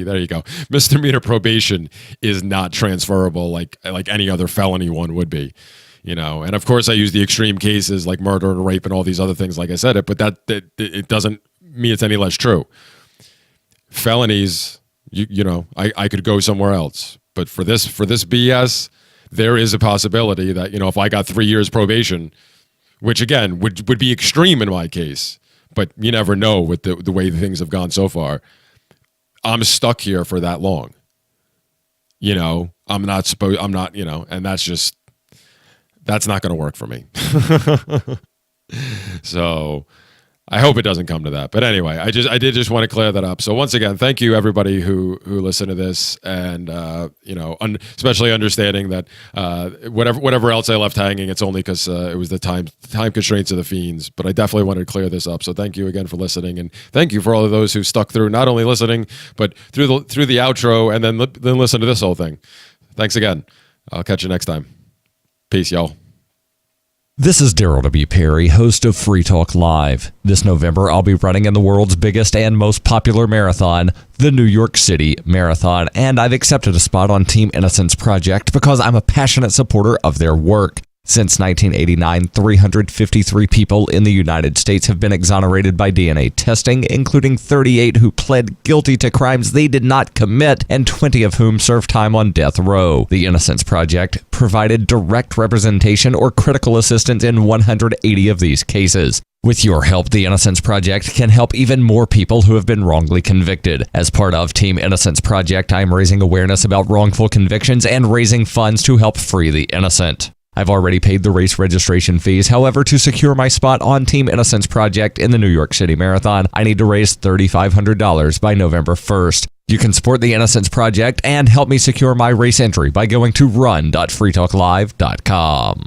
There you go. Misdemeanor probation is not transferable like any other felony one would be. And of course I use the extreme cases like murder and rape and all these other things, like I said it, but that it doesn't mean it's any less true. Felonies, I could go somewhere else, but for this BS. There is a possibility that, if I got 3 years probation, which again would be extreme in my case, but you never know with the way things have gone so far, I'm stuck here for that long. I'm not, and that's not going to work for me. So I hope it doesn't come to that. But anyway, I did just want to clear that up. So once again, thank you everybody who listened to this, and especially understanding that whatever else I left hanging, it's only because it was the time constraints of the Feens. But I definitely wanted to clear this up. So thank you again for listening, and thank you for all of those who stuck through, not only listening but through the outro, and then listen to this whole thing. Thanks again. I'll catch you next time. Peace, y'all. This is Daryl W. Perry, host of Free Talk Live. This November, I'll be running in the world's biggest and most popular marathon, the New York City Marathon, and I've accepted a spot on Team Innocence Project because I'm a passionate supporter of their work. Since 1989, 353 people in the United States have been exonerated by DNA testing, including 38 who pled guilty to crimes they did not commit, and 20 of whom served time on death row. The Innocence Project provided direct representation or critical assistance in 180 of these cases. With your help, the Innocence Project can help even more people who have been wrongly convicted. As part of Team Innocence Project, I'm raising awareness about wrongful convictions and raising funds to help free the innocent. I've already paid the race registration fees. However, to secure my spot on Team Innocence Project in the New York City Marathon, I need to raise $3,500 by November 1st. You can support the Innocence Project and help me secure my race entry by going to run.freetalklive.com.